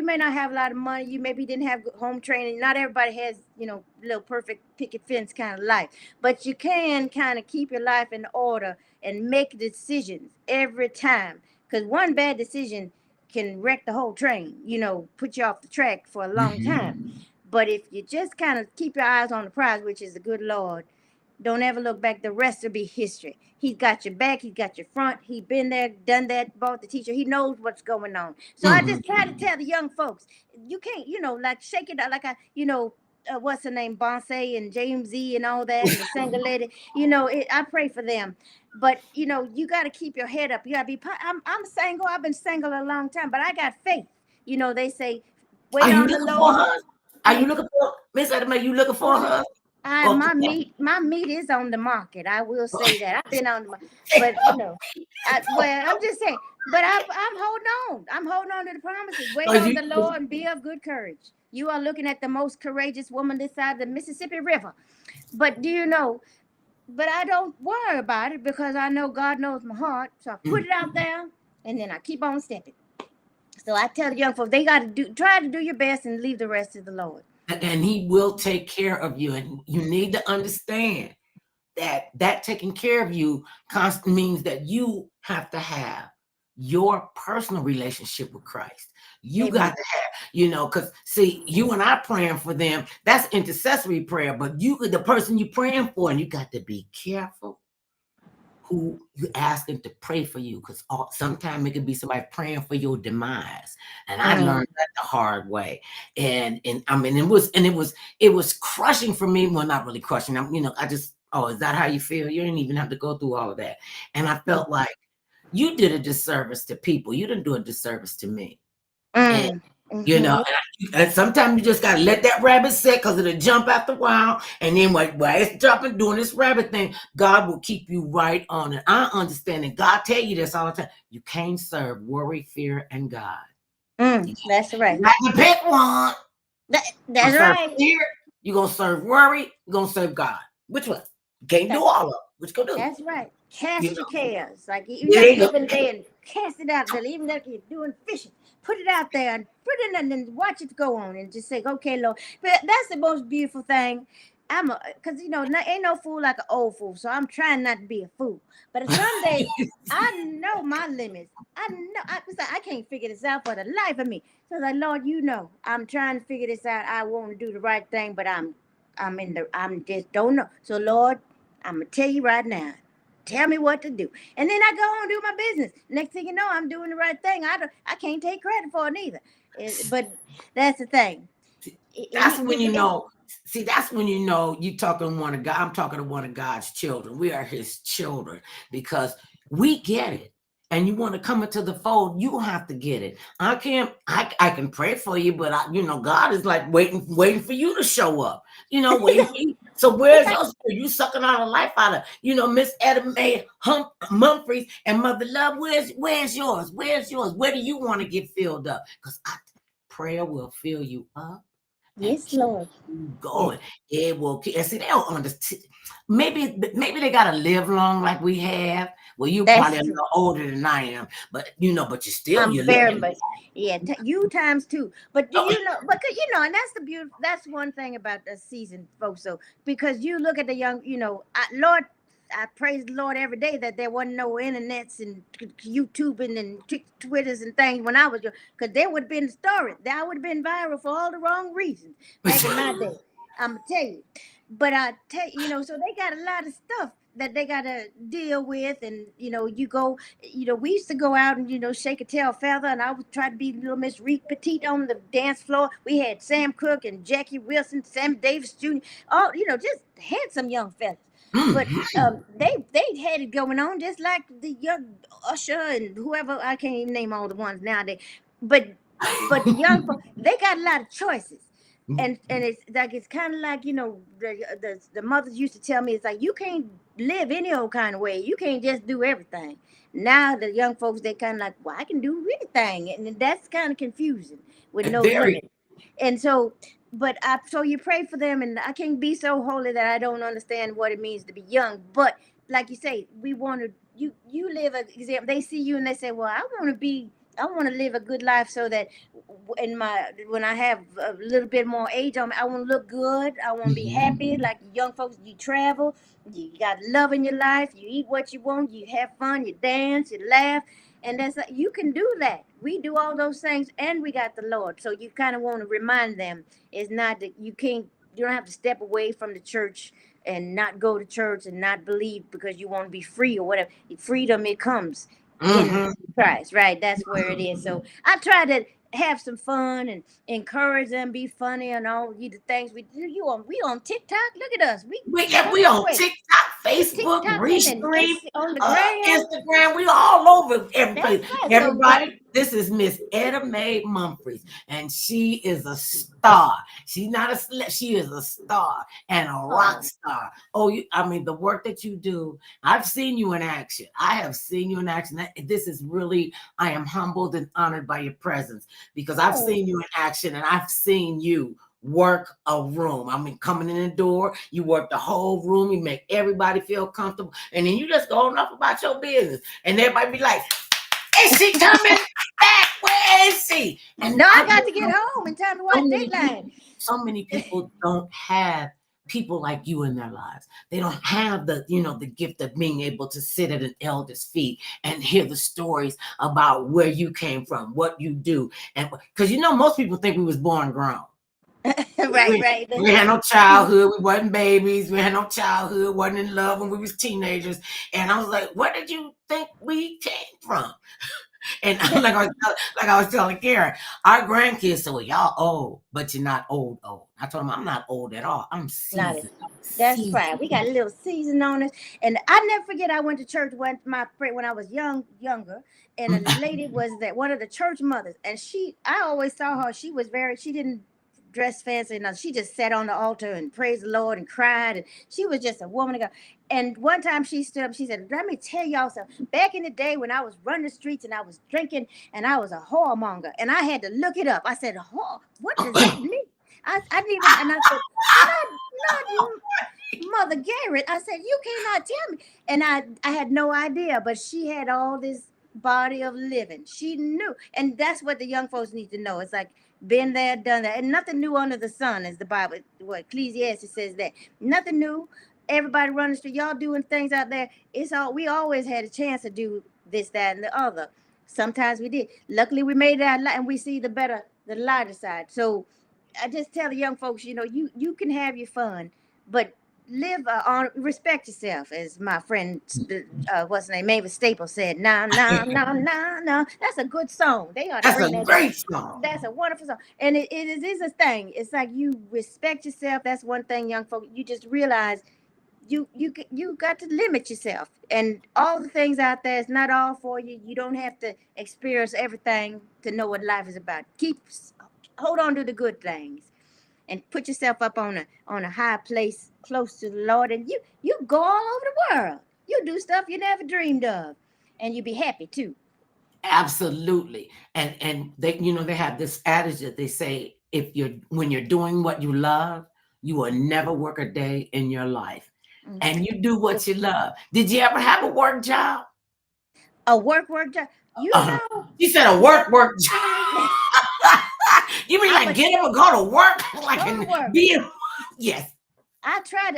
may not have a lot of money. You maybe didn't have home training. Not everybody has, little perfect picket fence kind of life. But you can kind of keep your life in order and make decisions every time. Because one bad decision can wreck the whole train, put you off the track for a long time. But if you just kind of keep your eyes on the prize, which is the good Lord, don't ever look back. The rest will be history. He's got your back. He's got your front. He's been there, done that, bought the teacher. He knows what's going on. So I just try to tell the young folks, you can't, like shake it out like what's her name, Bonse and James Z and all that, and the single lady. I pray for them. But, you got to keep your head up. You got to be, I'm single. I've been single a long time, but I got faith. They say, wait on the Lord. Are you looking for Miss Etta Mae? You looking for her? My meat is on the market. I will say that. I've been on the market, but I'm just saying. But I'm holding on. I'm holding on to the promises. Wait on the Lord and be of good courage. You are looking at the most courageous woman this side of the Mississippi River. But do you know? But I don't worry about it because I know God knows my heart. So I put it out there, and then I keep on stepping. So I tell the young folks, they got to try to do your best and leave the rest to the Lord. And he will take care of you. And you need to understand that taking care of you means that you have to have your personal relationship with Christ. You got to have, because see, you and I praying for them, that's intercessory prayer, but the person you're praying for, and you got to be careful who you asking to pray for you, because sometimes it could be somebody praying for your demise. And I learned that the hard way. And I mean, it was crushing for me. Well, not really crushing. I just, is that how you feel? You didn't even have to go through all of that. And I felt like you did a disservice to people. You didn't do a disservice to me. And and sometimes you just gotta let that rabbit sit, because it'll jump after a while, and then while it's jumping, doing this rabbit thing, God will keep you right on it. I understand it. God tell you this all the time. You can't serve worry, fear, and God. That's right. You have to pick one. That's right. Fear, you're gonna serve worry, you're gonna serve God. Which one? You can't do all of them. Which go do? That's right. Cast your cares. Like you got to get in there and cast it out there. Even if you're doing fishing, put it out there and put it in and watch it go on and just say, okay, Lord. But that's the most beautiful thing. Because ain't no fool like an old fool. So I'm trying not to be a fool. But someday I know my limits. I can't figure this out for the life of me. So I was like, Lord, I'm trying to figure this out. I want to do the right thing, but I'm just don't know. So Lord, I'm gonna tell you right now. Tell me what to do. And then I go on and do my business. Next thing you know, I'm doing the right thing. I can't take credit for it either. But that's the thing. That's when you know. See, that's when you know you're talking to one of God. I'm talking to one of God's children. We are his children, because we get it. And you want to come into the fold, you have to get it. I can pray for you, but God is like waiting for you to show up. Waiting for you. So where's your spirit? You sucking all the life out of, Miss Etta Mae Mumphries and Mother Love. Where's yours? Where's yours? Where do you want to get filled up? Because prayer will fill you up. Yes, Lord. Going. It will. And see, they don't understand. Maybe they gotta live long like we have. Well, you probably a little older than I am, but but you're very much. Yeah, you times two. But do you know? Because and that's the beauty. That's one thing about the season, folks. So because you look at the young, Lord, I praise the Lord every day that there wasn't no internets and YouTubing and Twitters and things when I was young, because there would have been a story. I would have been viral for all the wrong reasons back in my day. I'm gonna tell you. But I tell you, so they got a lot of stuff that they got to deal with, and you go, we used to go out and shake a tail feather, and I would try to be little Miss Reed Petite on the dance floor. We had Sam Cooke and Jackie Wilson, Sam Davis Jr., all just handsome young fellas. But they had it going on just like the young Usher and whoever. I can't even name all the ones nowadays. But the young folks, they got a lot of choices. And it's kind of like the mothers used to tell me, it's like you can't live any old kind of way. You can't just do everything. Now the young folks, they kind of like, well, I can do anything, and that's kind of confusing with no limit. And so, so you pray for them, and I can't be so holy that I don't understand what it means to be young. But like you say, we want to you live an example. They see you and they say, well, I want to live a good life so that when I have a little bit more age on me, I want to look good. I want to be happy. Like young folks, you travel, you got love in your life, you eat what you want, you have fun, you dance, you laugh. And that's like, you can do that. We do all those things, and we got the Lord. So you kind of want to remind them, it's not that you don't have to step away from the church and not go to church and not believe because you want to be free or whatever. Freedom, it comes in Christ, right? That's where it is. So I try to have some fun and encourage them, be funny, and all the things we do. We on TikTok. Look at us. We on TikTok, Facebook, Restream, on the Instagram. We all over every place. Everybody, this is Miss Etta Mae Mumphries, and she is a star. She's not a she is a star and a rock star. The work that you do, I've seen you in action. I have seen you in action. This is really, I am humbled and honored by your presence, because I've seen you in action, and I've seen you work a room. Coming in the door, you work the whole room, you make everybody feel comfortable, and then you just go on up about your business, and everybody be like, is she coming back? Where is she? And I got to get home in time to watch Dateline. So many people don't have people like you in their lives. They don't have the gift of being able to sit at an elder's feet and hear the stories about where you came from, what you do. And because most people think we was born grown. right. We had no childhood. We wasn't babies. We had no childhood. Wasn't in love when we was teenagers. And I was like, where did you think we came from? And like I was telling Karen, our grandkids said, well, y'all old, but you're not old. I told them, I'm not old at all. I'm seasoned. That's right. We got a little season on us. And I never forget, I went to church when I was younger, and a lady was there, one of the church mothers. And I always saw her, she didn't dress fancy enough. She just sat on the altar and praised the Lord and cried. And she was just a woman of God. And one time she stood up, she said, let me tell y'all something. Back in the day when I was running the streets and I was drinking and I was a whoremonger, and I had to look it up. I said, what does that mean? I didn't even, and I said, not Mother Garrett. I said, you cannot tell me. And I had no idea, but she had all this body of living. She knew. And that's what the young folks need to know. It's like, been there, done that, and nothing new under the sun, as the Bible, Ecclesiastes says that. Nothing new. Everybody running the street, y'all doing things out there. We always had a chance to do this, that, and the other. Sometimes we did. Luckily, we made it out, and we see the lighter side. So I just tell the young folks, you can have your fun, but live respect yourself, as my friend, what's her name, Mavis Staples said. No. That's a good song. They ought to bring that. That's a great song. That's a wonderful song, and it is a thing. It's like you respect yourself. That's one thing, young folks. You just realize you got to limit yourself, and all the things out there is not all for you. You don't have to experience everything to know what life is about. Hold on to the good things. And put yourself up on a high place close to the Lord, and you go all over the world. You do stuff you never dreamed of, and you be happy too. Absolutely. And they they have this adage that they say, when you're doing what you love, you will never work a day in your life. Mm-hmm. And you do what you love. Did you ever have a work job? A work job? You said a work job. You mean like get up and go to work? Yes. I tried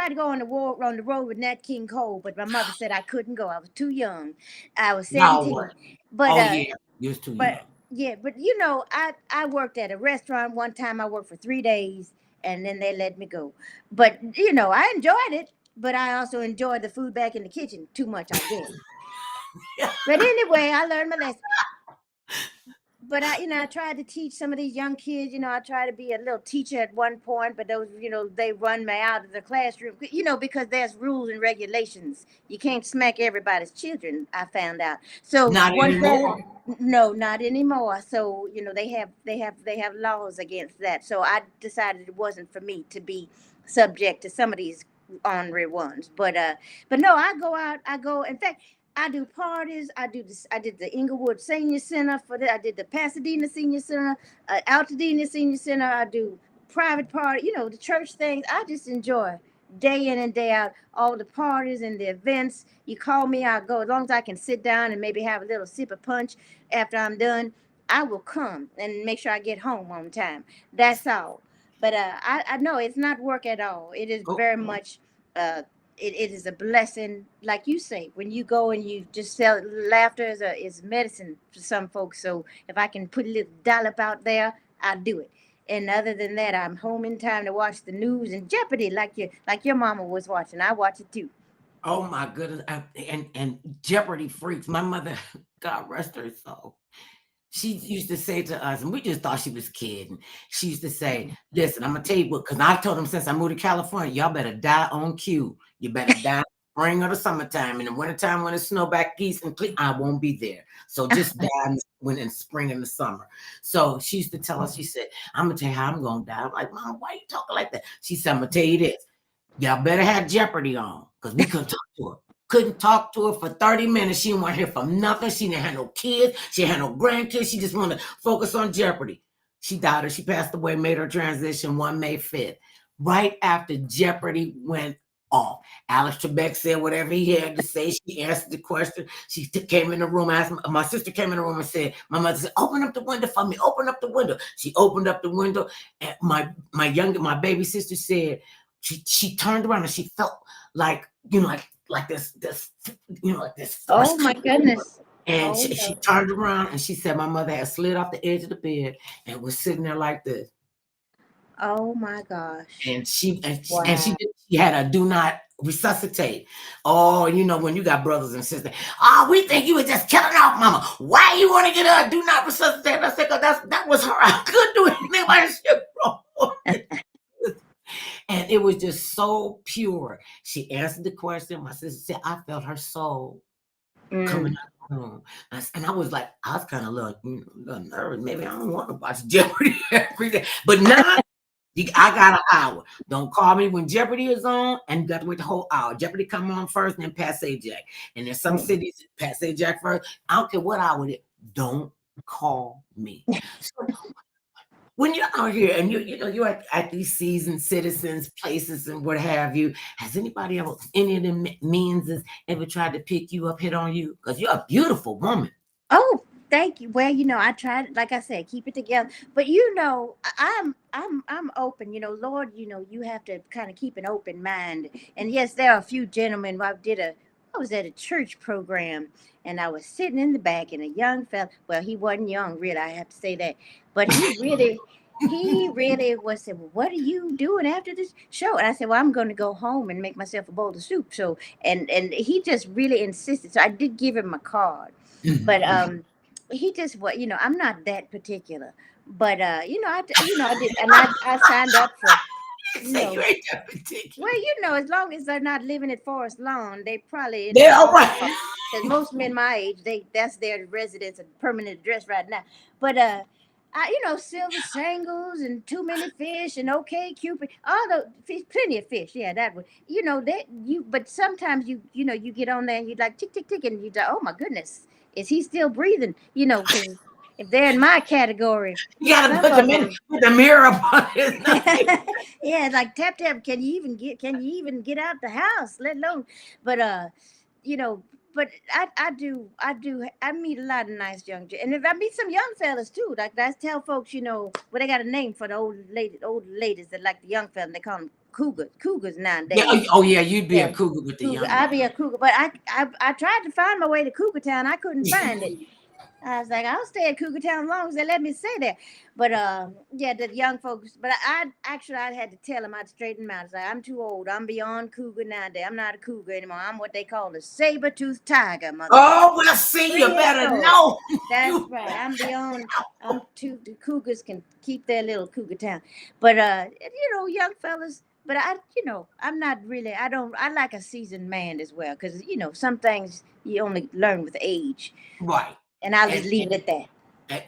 to go on the road with Nat King Cole, but my mother said I couldn't go. I was too young. I was No, 17. what? But Oh yeah, you're too but young. yeah, but you know, I worked at a restaurant one time. I worked for 3 days, and then they let me go. But you know, I enjoyed it. But I also enjoyed the food back in the kitchen too much, I guess. But anyway, I learned my lesson. But I tried to teach some of these young kids. I tried to be a little teacher at one point, but those, they run me out of the classroom. Because there's rules and regulations. You can't smack everybody's children. I found out. So Not once that, anymore. no, not anymore. So they have laws against that. So I decided it wasn't for me to be subject to some of these ornery ones. But no, I go out. I go. In fact, I do parties. I do this. I did the Inglewood Senior Center for that. I did the Pasadena Senior Center, Altadena Senior Center. I do private party. The church things. I just enjoy day in and day out all the parties and the events. You call me, I'll go. As long as I can sit down and maybe have a little sip of punch after I'm done, I will come and make sure I get home on time. That's all. But I know it's not work at all. It is Oh, very much. Uh, it is a blessing, like you say, when you go and you just sell laughter is medicine for some folks. So if I can put a little dollop out there, I'll do it. And other than that, I'm home in time to watch the news and Jeopardy, like your mama was watching. I watch it too. oh my goodness. And Jeopardy freaks. My mother, God rest her soul. She used to say to us, and we just thought she was kidding. She used to say, "Listen, I'm gonna tell you what, because I told them since I moved to California, y'all better die on cue. You better die spring or the summertime. In the wintertime when it snow back east and I won't be there. So just die in spring and the summer." So she used to tell us, she said, "I'm gonna tell you how I'm gonna die." I'm like, "Mom, why you talking like that?" She said, "I'm gonna tell you this. Y'all better have Jeopardy on, because we couldn't talk to her. Couldn't talk to her for 30 minutes. She didn't want to hear from nothing. She didn't have no kids. She had no grandkids. She just wanted to focus on Jeopardy." She died, or she passed away, made her transition May 5th. Right after Jeopardy went off. Alex Trebek said whatever he had to say. She answered the question. She came in the room, asked my sister came in the room and said, my mother said, "Open up the window for me. Open up the window." She opened up the window, and my baby sister said, she turned around and she felt like like this like this Oh force my coming over her. goodness. And Oh she no. turned around and she said my mother had slid off the edge of the bed and was sitting there like this. Oh my gosh. And she Wow. had a do not resuscitate. Oh, when you got brothers and sisters, "Oh, we think you were just killing off mama. Why you want to get her a do not resuscitate?" And I said, "Because that was her. I couldn't do anything like shit wrong." And it was just so pure. She answered the question. My sister said, "I felt her soul coming Mm. out of the room." And I was like, I was kind of little nervous. Maybe I don't want to watch Jeopardy every day. But now I got an hour. Don't call me when Jeopardy is on, and you got to wait the whole hour. Jeopardy come on first, and then Passe Jack. And in some cities, Passe Jack first. I don't care what hour it is. Don't call me. So when you're out here and you're at these seasoned citizens places and what have you, has anybody ever, any of them means ever tried to pick you up, hit on you? Because you're a beautiful woman. Oh, thank you. Well, I tried, like I said, keep it together. But I'm open. Lord, you have to kind of keep an open mind. And yes, there are a few gentlemen. I was at a church program, and I was sitting in the back, and a young fella. Well, he wasn't young, really. I have to say that, but he really was saying, "Well, what are you doing after this show?" And I said, "Well, I'm going to go home and make myself a bowl of soup." So, and he just really insisted. So I did give him a card, but he just what I'm not that particular, but I did, and I signed up for you Say you know ain't that particular. well, as long as they're not living at Forest Lawn, they probably in They're the all ballpark. right. Because most men my age, that's their residence and permanent address right now. But silver shingles and too many fish and okay Cupid, all the fish, plenty of fish. Yeah, that would that you. But sometimes you get on there and you like tick tick tick and you like, oh my goodness, is he still breathing? Because if they're in my category, You got to some put of them in them. with the mirror upon his nose. Yeah, like tap tap. Can you even get out the house? Let alone, but you know, but I meet a lot of nice and if I meet some young fellas too, like I tell folks, well, they got a name for the old ladies that like the young fellas. They call them cougars nowadays. Yeah. Oh yeah, you'd be a cougar with the young. I'd be a cougar, but I tried to find my way to Cougar Town. I couldn't find it. I was like, I'll stay at Cougar Town as long as they let me stay there. But yeah, the young folks. But I had to tell them, I'd straighten them out. I was like, I'm too old. I'm beyond cougar nowadays. I'm not a cougar anymore. I'm what they call a saber-toothed tiger, mother. Oh, well, see, you better know. That's right. I'm beyond. The cougars can keep their little Cougar Town. But young fellas. But I'm not really. I like a seasoned man as well, because some things you only learn with age. Right. And I'll just leave it at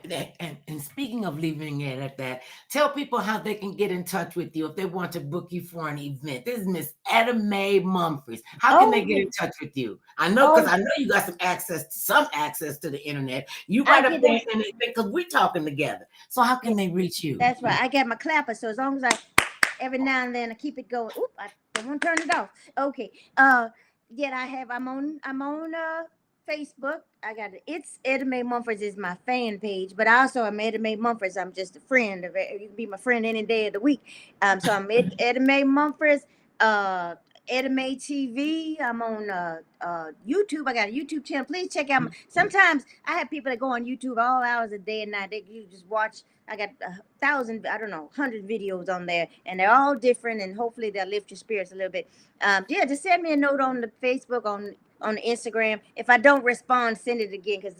that. And speaking of leaving it at that, tell people how they can get in touch with you if they want to book you for an event. This is Miss Etta Mae Mumphries. How can they get in touch with you? I know, because I know you got some access to the internet. You right up there because we're talking together. So how can they reach you? That's right. I got my clapper, so as long as every now and then I keep it going. Oop, I don't want to turn it off. Okay. Yet I'm on Facebook. I got it's Etta Mae Mumphries is my fan page, but also I'm Etta Mae Mumphries. I'm just a friend of it. You can be my friend any day of the week. So I'm Etta Mae Mumphries, Etta Mae TV. I'm on YouTube. I got a YouTube channel. Please check out. Sometimes I have people that go on YouTube all hours of day and night. You just watch. I got 100 videos on there, and they're all different, and hopefully they'll lift your spirits a little bit. Just send me a note on the Facebook, on Instagram. If I don't respond, send it again, because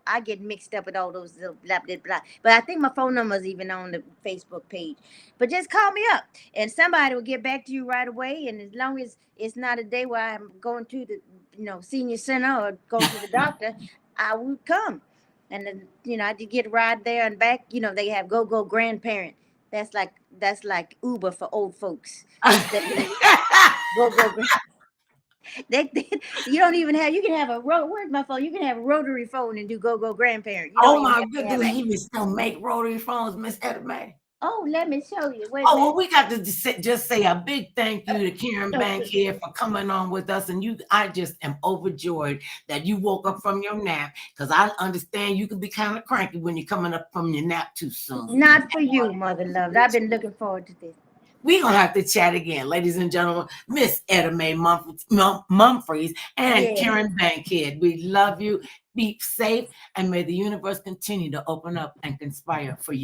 I get mixed up with all those little blah blah blah. But I think my phone number is even on the Facebook page. But just call me up, and somebody will get back to you right away. And as long as it's not a day where I'm going to the senior center or going to the doctor, I will come. And then I did get a ride there and back. They have go grandparent. That's like Uber for old folks. Go. You don't even have. You can have where's my phone? You can have a rotary phone and do go grandparent. Oh my goodness, he will still make rotary phones, Miss Etta Mae. Oh, let me show you. Well, we got to just say a big thank you to Karen Bankhead for coming on with us. And I just am overjoyed that you woke up from your nap, because I understand you can be kind of cranky when you're coming up from your nap too soon. Not for you, mother loved. I've been looking forward to this. We're going to have to chat again, ladies and gentlemen. Miss Etta Mae Mumphries and Karen Bankhead. We love you. Be safe, and may the universe continue to open up and conspire for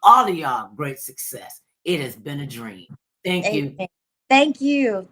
all of y'all great success. It has been a dream. Thank you. Thank you.